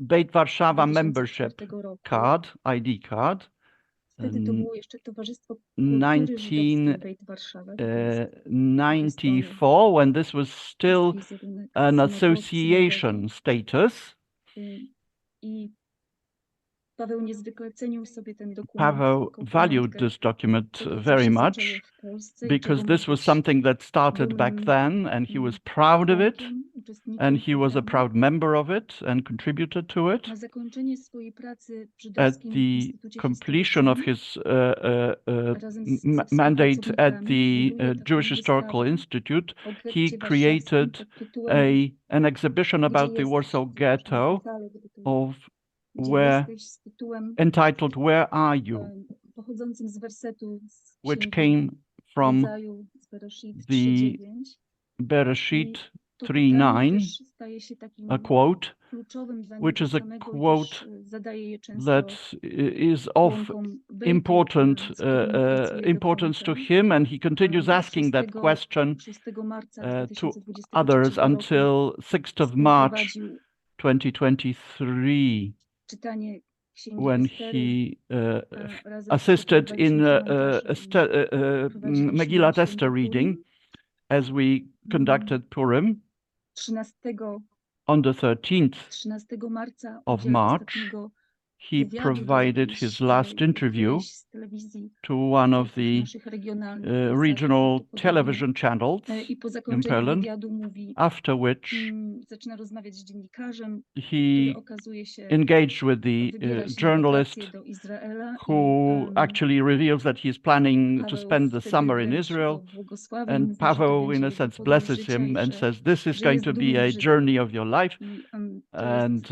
Beit Warszawa membership card, ID card, 1994, when this was still an association status. Paweł valued this document very much because this was something that started back then, and he was proud of it, and he was a proud member of it and contributed to it. At the completion of his mandate at the Jewish Historical Institute, he created an exhibition about the Warsaw Ghetto entitled "Where Are You?", which came from the Bereshit 3:9, a quote, which is a quote that is of importance to him, and he continues asking that question to others until 6th of March 2023. When he assisted in Megillat Esther reading as we conducted Purim on the 13th of March. He provided his last interview to one of the regional television channels in Poland, after which he engaged with the journalist who actually reveals that he's planning to spend the summer in Israel. And Paweł, in a sense, blesses him and says, "This is going to be a journey of your life." And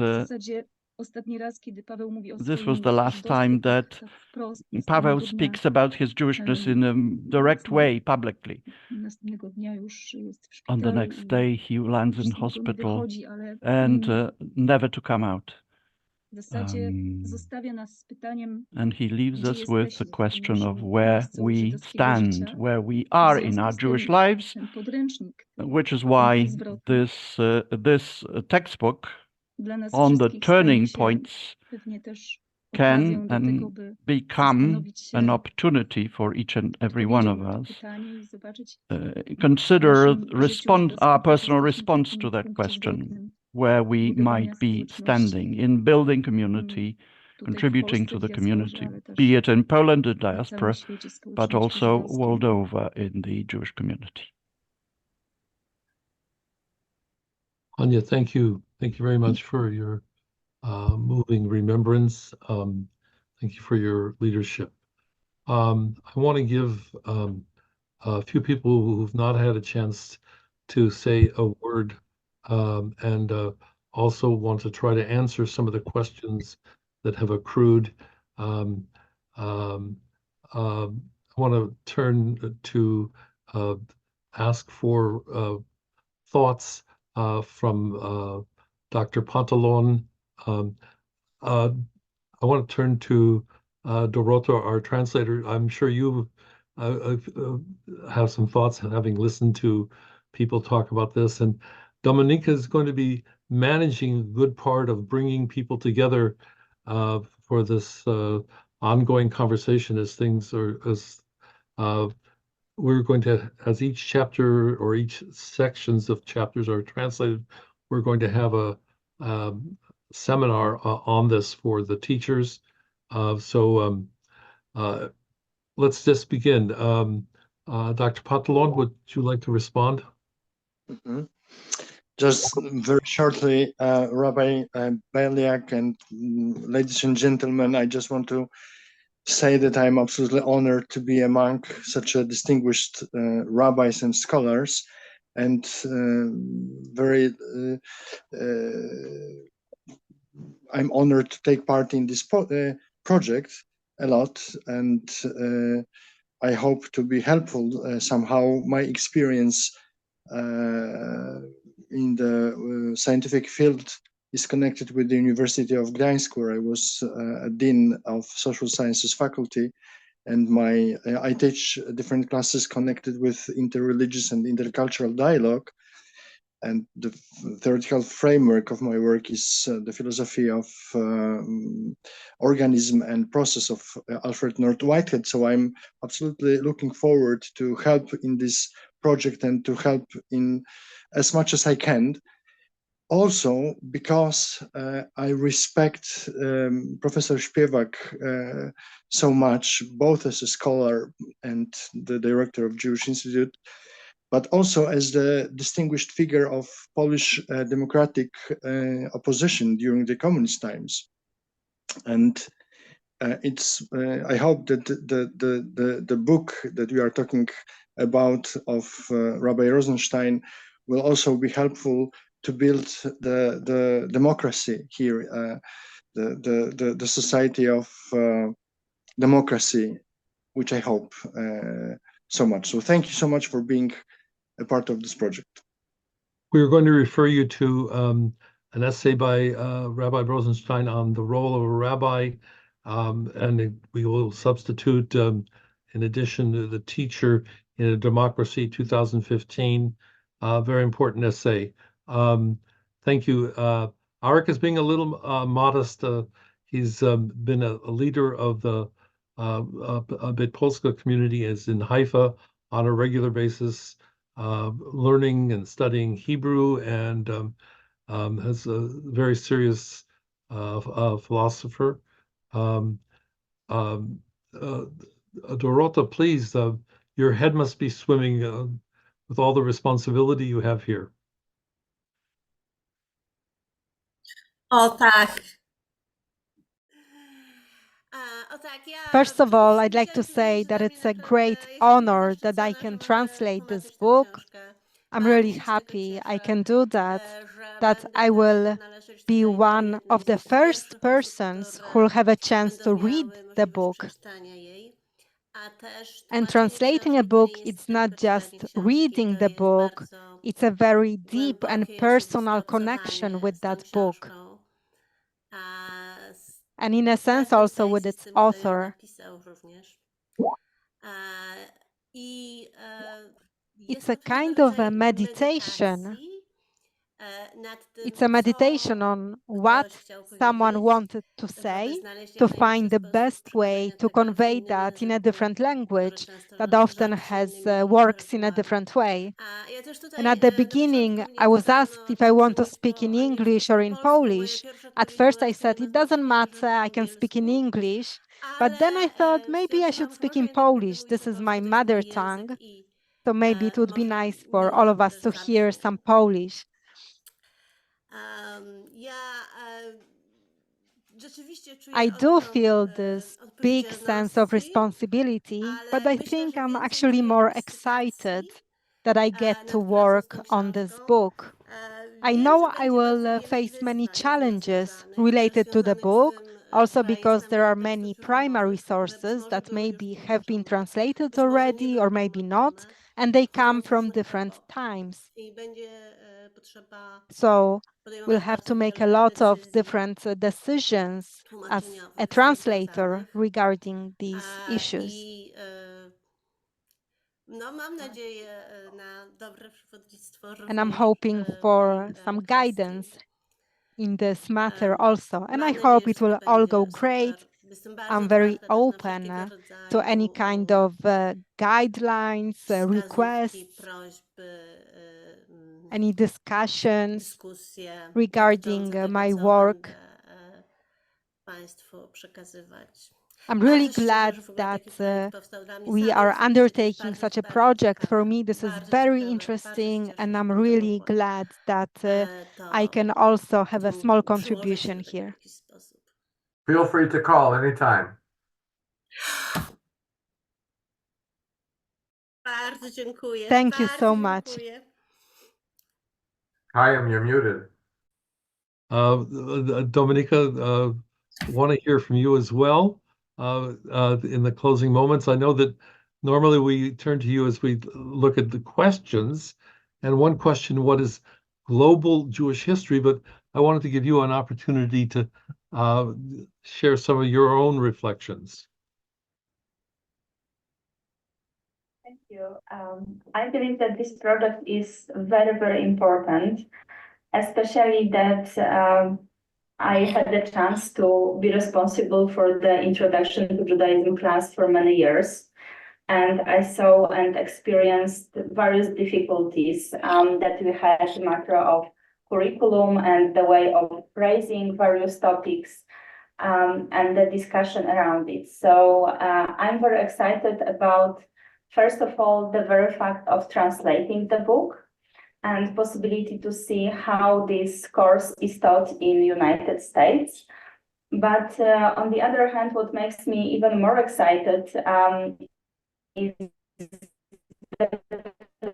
this was the last time that Paweł speaks about his Jewishness in a direct way publicly. On the next day, he lands in hospital and never to come out. And he leaves us with the question of where we stand, where we are in our Jewish lives, which is why this textbook on the turning points can and become an opportunity for each and every one of us. Consider our personal response to that question, where we might be standing in building community, contributing to the community, be it in Poland, the diaspora, but also world over in the Jewish community. Hania, thank you. Thank you very much for your moving remembrance. Thank you for your leadership. I want to give a few people who've not had a chance to say a word, and also want to try to answer some of the questions that have accrued. I want to turn to ask for thoughts from Dr. Patalon. I want to turn to Dorota, our translator. I'm sure you have some thoughts, having listened to people talk about this. And Dominika is going to be managing a good part of bringing people together for this ongoing conversation as things are, as we're going to, as each chapter or each sections of chapters are translated, we're going to have a seminar on this for the teachers. So let's just begin. Dr. Patalon, would you like to respond? Mm-hmm. Just very shortly, Rabbi Baliak and ladies and gentlemen, I just want to say that I'm absolutely honored to be among such a distinguished rabbis and scholars, and very I'm honored to take part in this project a lot, and I hope to be helpful somehow. My experience in the scientific field is connected with the University of Gdańsk, where I was a dean of social sciences faculty, and I teach different classes connected with interreligious and intercultural dialogue. And the theoretical framework of my work is the philosophy of organism and process of Alfred North Whitehead. So I'm absolutely looking forward to help in this project and to help in as much as I can. Also, because I respect Professor Spiewak so much, both as a scholar and the director of Jewish Institute, but also as the distinguished figure of Polish democratic opposition during the communist times. And I hope that the book that we are talking about of Rabbi Rosenstein will also be helpful to build the democracy here, the society of democracy, which I hope so much. So thank you so much for being a part of this project. We're going to refer you to an essay by Rabbi Rosenstein on the role of a rabbi, and we will substitute, in addition to the teacher in a democracy 2015, very important essay. Thank you. Marc is being a little modest. He's been a leader of the Beit Polska community, is in Haifa on a regular basis, learning and studying Hebrew, and has a very serious philosopher. Dorota, please, your head must be swimming with all the responsibility you have here. O tak. First of all, I'd like to say that it's a great honor that I can translate this book. I'm really happy I can do that I will be one of the first persons who will have a chance to read the book. And translating a book, it's not just reading the book, it's a very deep and personal connection with that book. And in a sense also with its author. It's a kind of a meditation. It's a meditation on what someone wanted to say, to find the best way to convey that in a different language that often works in a different way. And at the beginning, I was asked if I want to speak in English or in Polish. At first I said, it doesn't matter, I can speak in English. But then I thought maybe I should speak in Polish. This is my mother tongue. So maybe it would be nice for all of us to hear some Polish. I do feel this big sense of responsibility, but I think I'm actually more excited that I get to work on this book. I know I will face many challenges related to the book, also because there are many primary sources that maybe have been translated already or maybe not, and they come from different times. So we'll have to make a lot of different decisions as a translator regarding these issues. And I'm hoping for some guidance in this matter also, and I hope it will all go great. I'm very open to any kind of guidelines, requests, any discussions regarding my work. I'm really glad that we are undertaking such a project. For me, this is very interesting, and I'm really glad that I can also have a small contribution here. Feel free to call anytime. Thank you so much. Chaim, you're muted. Dominika, want to hear from you as well in the closing moments. I know that normally we turn to you as we look at the questions. And one question, what is global Jewish history? But I wanted to give you an opportunity to share some of your own reflections. Thank you. I believe that this project is very, very important, especially that I had the chance to be responsible for the Introduction to Judaism class for many years. And I saw and experienced various difficulties that we had in matter of curriculum and the way of raising various topics and the discussion around it. So I'm very excited about, first of all, the very fact of translating the book and possibility to see how this course is taught in the United States. But on the other hand, what makes me even more excited is the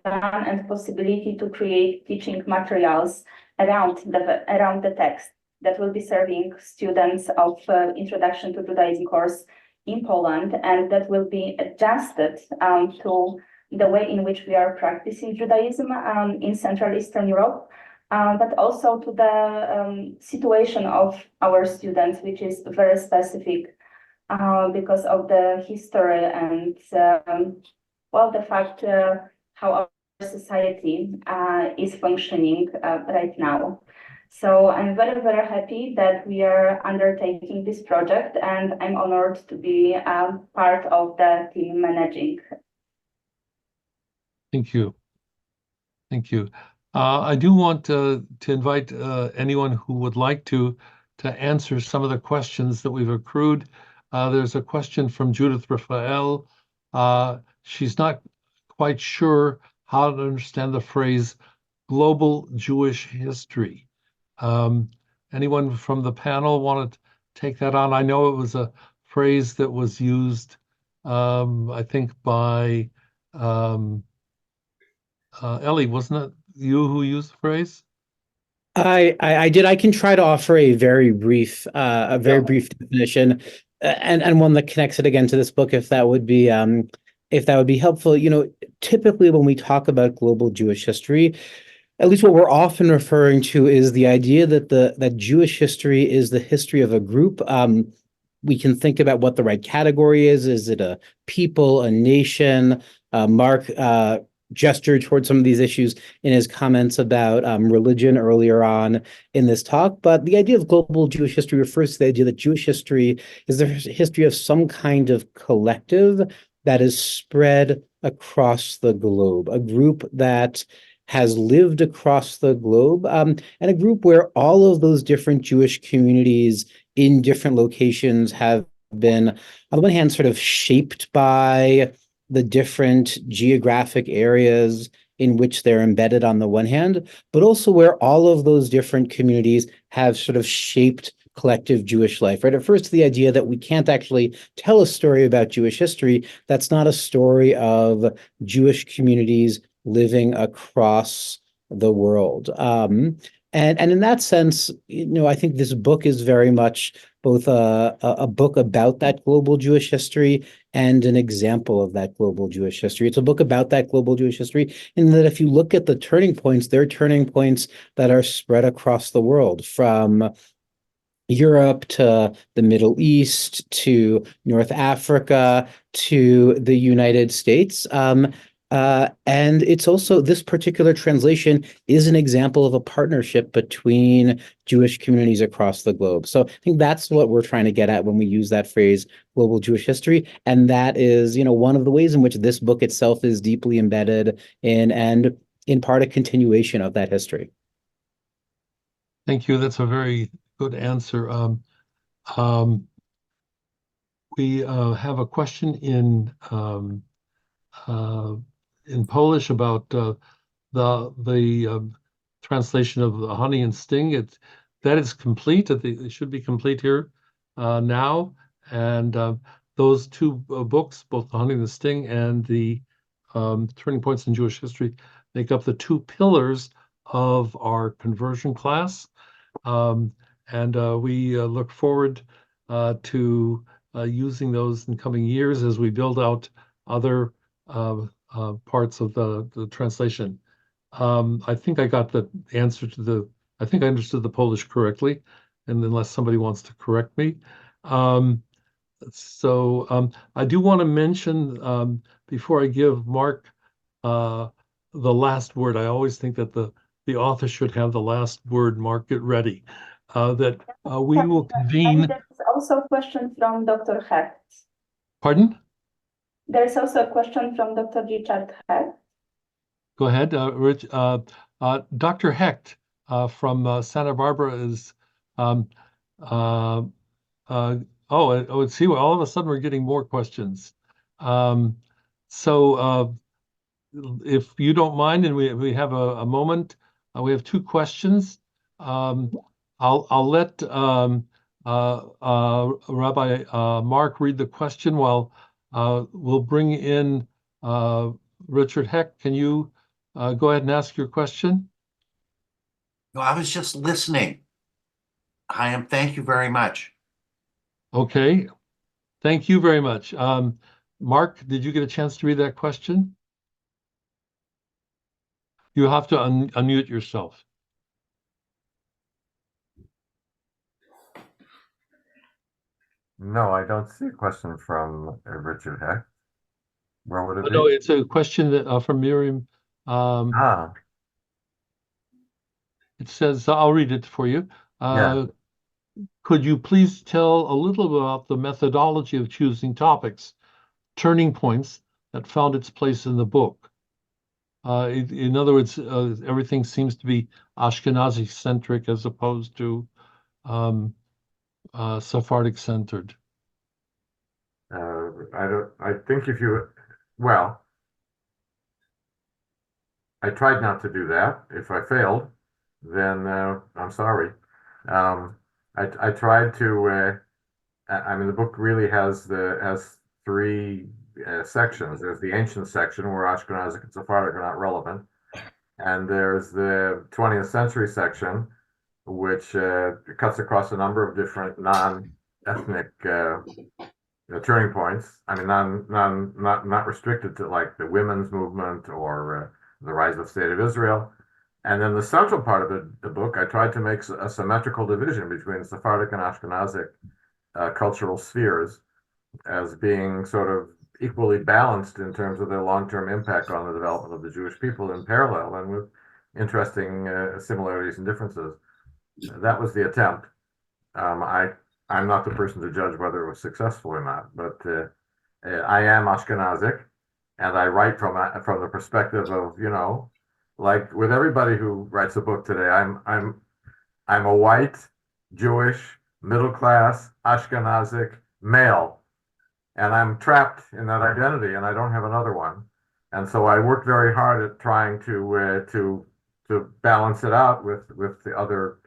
plan and possibility to create teaching materials around the text that will be serving students of Introduction to Judaism course in Poland, and that will be adjusted to the way in which we are practicing Judaism in Central Eastern Europe, but also to the situation of our students, which is very specific because of the history and, well, the fact how our society is functioning right now. So I'm very, very happy that we are undertaking this project, and I'm honored to be part of the team managing. Thank you. Thank you. I do want to invite anyone who would like to answer some of the questions that we've accrued. There's a question from Judith Raphael. She's not quite sure how to understand the phrase global Jewish history. Anyone from the panel want to take that on? I know it was a phrase that was used, I think, by Ellie, wasn't it you who used the phrase? I did. I can try to offer a very brief brief definition, and one that connects it again to this book, if that would be helpful. You know, typically when we talk about global Jewish history, at least what we're often referring to is the idea that that Jewish history is the history of a group. We can think about what the right category is. Is it a people, a nation? Marc gestured towards some of these issues in his comments about religion earlier on in this talk. But the idea of global Jewish history refers to the idea that Jewish history is the history of some kind of collective that is spread across the globe, a group that has lived across the globe, and a group where all of those different Jewish communities in different locations have been, on the one hand, sort of shaped by the different geographic areas in which they're embedded on the one hand, but also where all of those different communities have sort of shaped collective Jewish life, right? It refers to the idea that we can't actually tell a story about Jewish history that's not a story of Jewish communities living across the world. And in that sense, you know, I think this book is very much both a book about that global Jewish history and an example of that global Jewish history. It's a book about that global Jewish history, in that if you look at the turning points, they're turning points that are spread across the world, from Europe to the Middle East to North Africa to the United States. And it's also, this particular translation is an example of a partnership between Jewish communities across the globe. So I think that's what we're trying to get at when we use that phrase, global Jewish history. And that is, one of the ways in which this book itself is deeply embedded in, and in part, a continuation of that history. Thank you. That's a very good answer. We have a question in Polish about the translation of the Honey and Sting. That is complete. It should be complete here now. And those two books, both the Honey and the Sting and the Turning Points in Jewish History, make up the two pillars of our conversion class. And we look forward to using those in coming years as we build out other parts of the translation. I think I got the answer to I think I understood the Polish correctly, and unless somebody wants to correct me. So I do want to mention, before I give Marc the last word, I always think that the author should have the last word. Marc, get ready. That we will convene. And there's also a question from Dr. Hecht. Pardon? There's also a question from Dr. Richard Hecht. Go ahead, Rich. Dr. Hecht from Santa Barbara is. Let's see. All of a sudden, we're getting more questions. So, if you don't mind, and we have a moment, we have two questions. I'll let Rabbi Marc read the question while we'll bring in Richard Hecht. Can you go ahead and ask your question? No, I was just listening. Thank you very much. Okay. Thank you very much. Marc, did you get a chance to read that question? You have to unmute yourself. No, I don't see a question from Richard Hecht. Where would it be? No, it's a question that from Miriam. It says, I'll read it for you. Yeah. Could you please tell a little bit about the methodology of choosing topics, turning points that found its place in the book? In other words, everything seems to be Ashkenazi centric as opposed to Sephardic centered. I think well, I tried not to do that. If I failed, then I'm sorry. I tried to, the book really has three sections. There's the ancient section where Ashkenazic and Sephardic are not relevant. And there's the 20th century section, which cuts across a number of different non-ethnic turning points. Not restricted to like the women's movement or the rise of the State of Israel. And then the central part of the book, I tried to make a symmetrical division between Sephardic and Ashkenazic cultural spheres as being sort of equally balanced in terms of their long-term impact on the development of the Jewish people in parallel and with interesting similarities and differences. That was the attempt. I'm not the person to judge whether it was successful or not, but I am Ashkenazic, and I write from the perspective of, like with everybody who writes a book today, I'm a white, Jewish, middle class, Ashkenazic male, and I'm trapped in that identity, and I don't have another one. And so I worked very hard at trying to balance it out with the other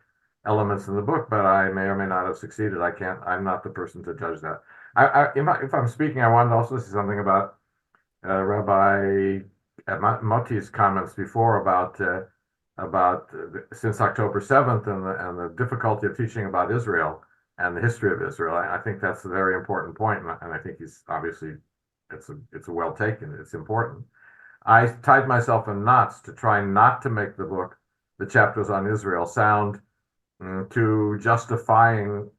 elements in the book, but I may or may not have succeeded. I'm not the person to judge that. If I'm speaking, I wanted to also say something about Rabbi Moti's comments before about since October 7th and the difficulty of teaching about Israel and the history of Israel. I think that's a very important point, and I think he's obviously it's a well taken. It's important. I tied myself in knots to try not to make the book, the chapters on Israel, sound to justifying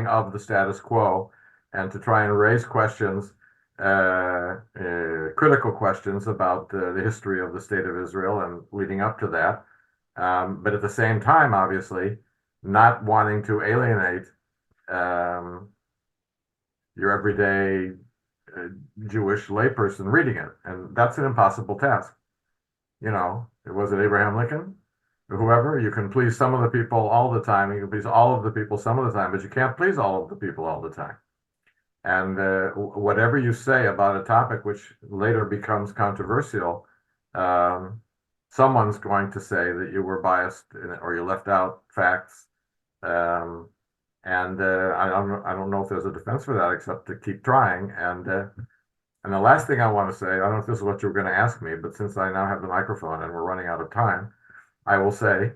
of the status quo, and to try and raise questions critical questions about the history of the state of Israel and leading up to that. But at the same time, obviously, not wanting to alienate your everyday Jewish layperson reading it. And that's an impossible task. You know, was it Abraham Lincoln? Or whoever, you can please some of the people all the time. You can please all of the people some of the time, but you can't please all of the people all the time. And whatever you say about a topic which later becomes controversial, someone's going to say that you were biased or you left out facts. I don't know if there's a defense for that except to keep trying. And the last thing I want to say, I don't know if this is what you were going to ask me, but since I now have the microphone and we're running out of time, I will say,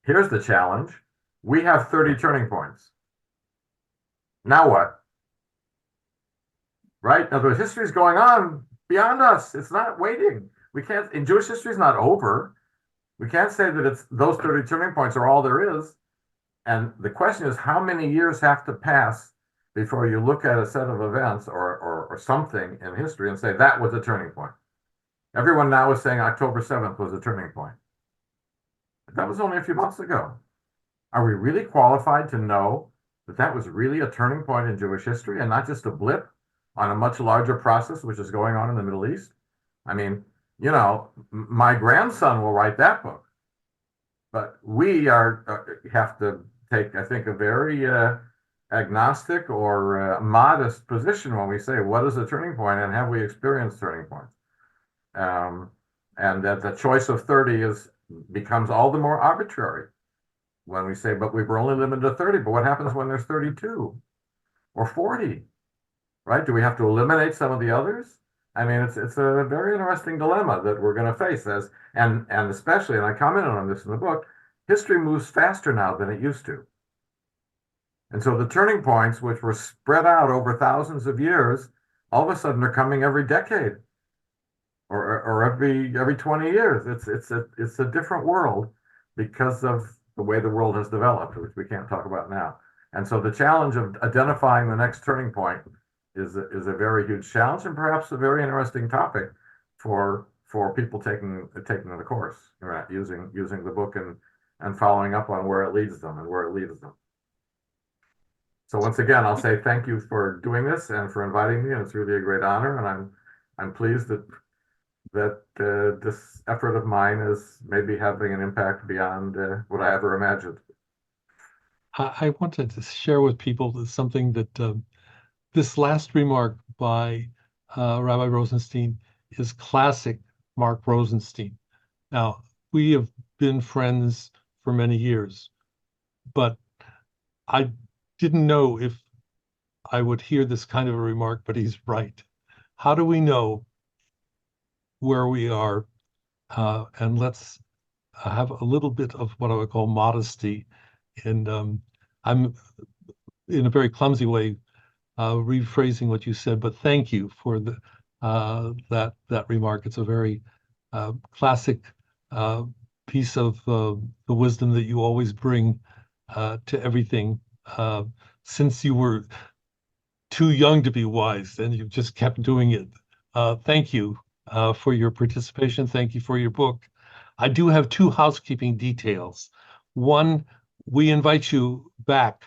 here's the challenge. We have 30 turning points. Now what? Right? In other words, history is going on beyond us. It's not waiting. We can't, in Jewish history is not over. We can't say that it's those 30 turning points are all there is. And the question is, how many years have to pass before you look at a set of events or something in history and say that was a turning point? Everyone now is saying October 7th was a turning point. That was only a few months ago. Are we really qualified to know that that was really a turning point in Jewish history and not just a blip on a much larger process which is going on in the Middle East? I mean, you know, my grandson will write that book. But we have to take, I think, a very agnostic or modest position when we say, what is a turning point and have we experienced turning points? And that the choice of 30 becomes all the more arbitrary when we say, but we were only limited to 30. But what happens when there's 32 or 40, right? Do we have to eliminate some of the others? I mean, it's a very interesting dilemma that we're going to face and especially, and I commented on this in the book, history moves faster now than it used to. And so the turning points, which were spread out over thousands of years, all of a sudden are coming every decade or every 20 years. It's a different world because of the way the world has developed, which we can't talk about now. And so the challenge of identifying the next turning point is a very huge challenge and perhaps a very interesting topic for people taking the course, right? Using the book and following up on where it leads them. So once again, I'll say thank you for doing this and for inviting me, and it's really a great honor. And I'm pleased that this effort of mine is maybe having an impact beyond what I ever imagined. I wanted to share with people something that this last remark by Rabbi Rosenstein is classic Marc Rosenstein. Now, we have been friends for many years, but I didn't know if I would hear this kind of a remark, but he's right. How do we know where we are? And let's have a little bit of what I would call modesty. And I'm in a very clumsy way rephrasing what you said, but thank you for that remark. It's a very classic piece of the wisdom that you always bring to everything. Since you were too young to be wise, and you've just kept doing it. Thank you for your participation. Thank you for your book. I do have two housekeeping details. One, we invite you back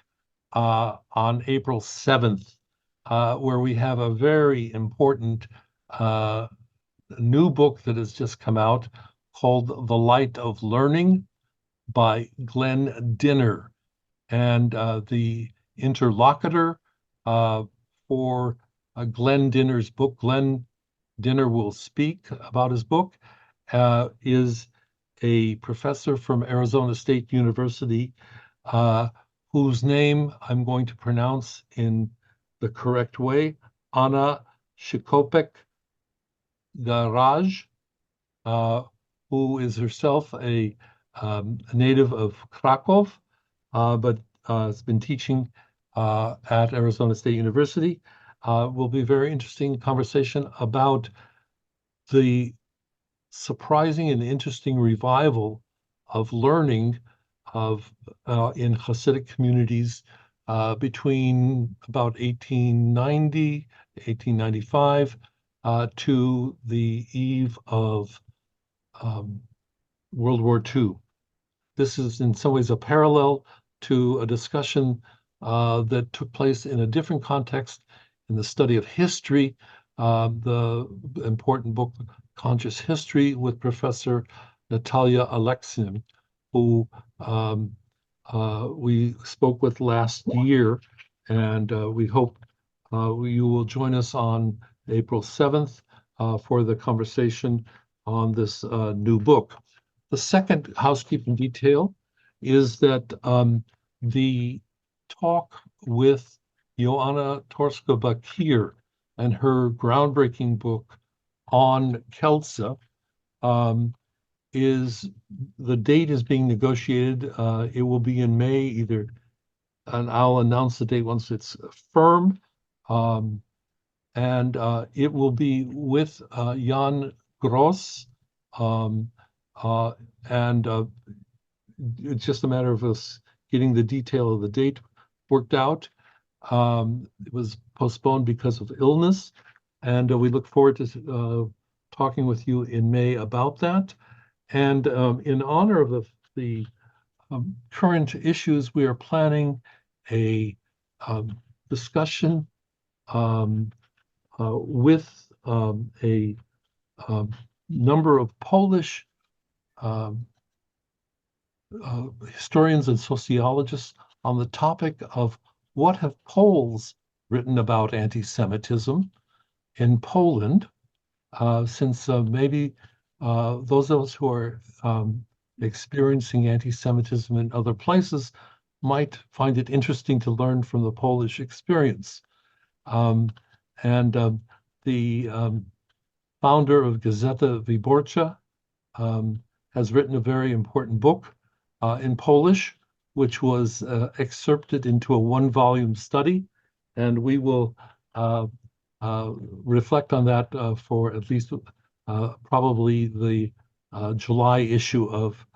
on April 7th, where we have a very important new book that has just come out called The Light of Learning by Glenn Dinner. And the interlocutor for Glenn Dinner's book, Glenn Dinner will speak about his book, is a professor from Arizona State University, whose name I'm going to pronounce in the correct way, Anna Shikopek Garaj, who is herself a native of Krakow, but has been teaching at Arizona State University. Will be a very interesting conversation about the surprising and interesting revival of learning in Hasidic communities between about 1890, 1895, to the eve of World War II. This is in some ways a parallel to a discussion that took place in a different context in the study of history, the important book, Conscious History, with Professor Natalia Alexin, who we spoke with last year, and we hope you will join us on April 7th for the conversation on this new book. The second housekeeping detail is that the talk with Joanna Torska-Bakir and her groundbreaking book on Kelsa the date is being negotiated. It will be in May either, and I'll announce the date once it's firm. And it will be with Jan Gross, and it's just a matter of us getting the detail of the date worked out. It was postponed because of illness, and we look forward to talking with you in May about that. And in honor of the current issues, we are planning a discussion with a number of Polish historians and sociologists on the topic of what have Poles written about anti-Semitism in Poland, since maybe those of us who are experiencing anti-Semitism in other places might find it interesting to learn from the Polish experience. The founder of Gazeta Wyborcza has written a very important book in Polish, which was excerpted into a one-volume study, and we will reflect on that for at least probably the July issue of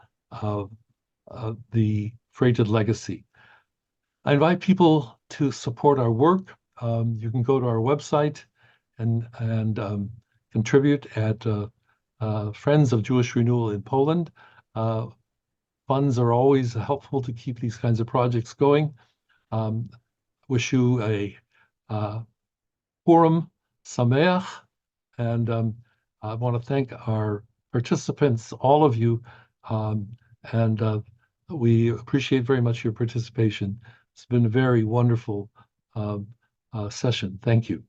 the Freighted Legacy. I invite people to support our work. You can go to our website and contribute at Friends of Jewish Renewal in Poland. Funds are always helpful to keep these kinds of projects going. Wish you a Purim Sameach, and I want to thank our participants, all of you, and we appreciate very much your participation. It's been a very wonderful session. Thank you.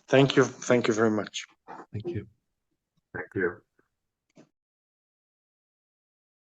Thank you. Thank you very much. Thank you. Thank you.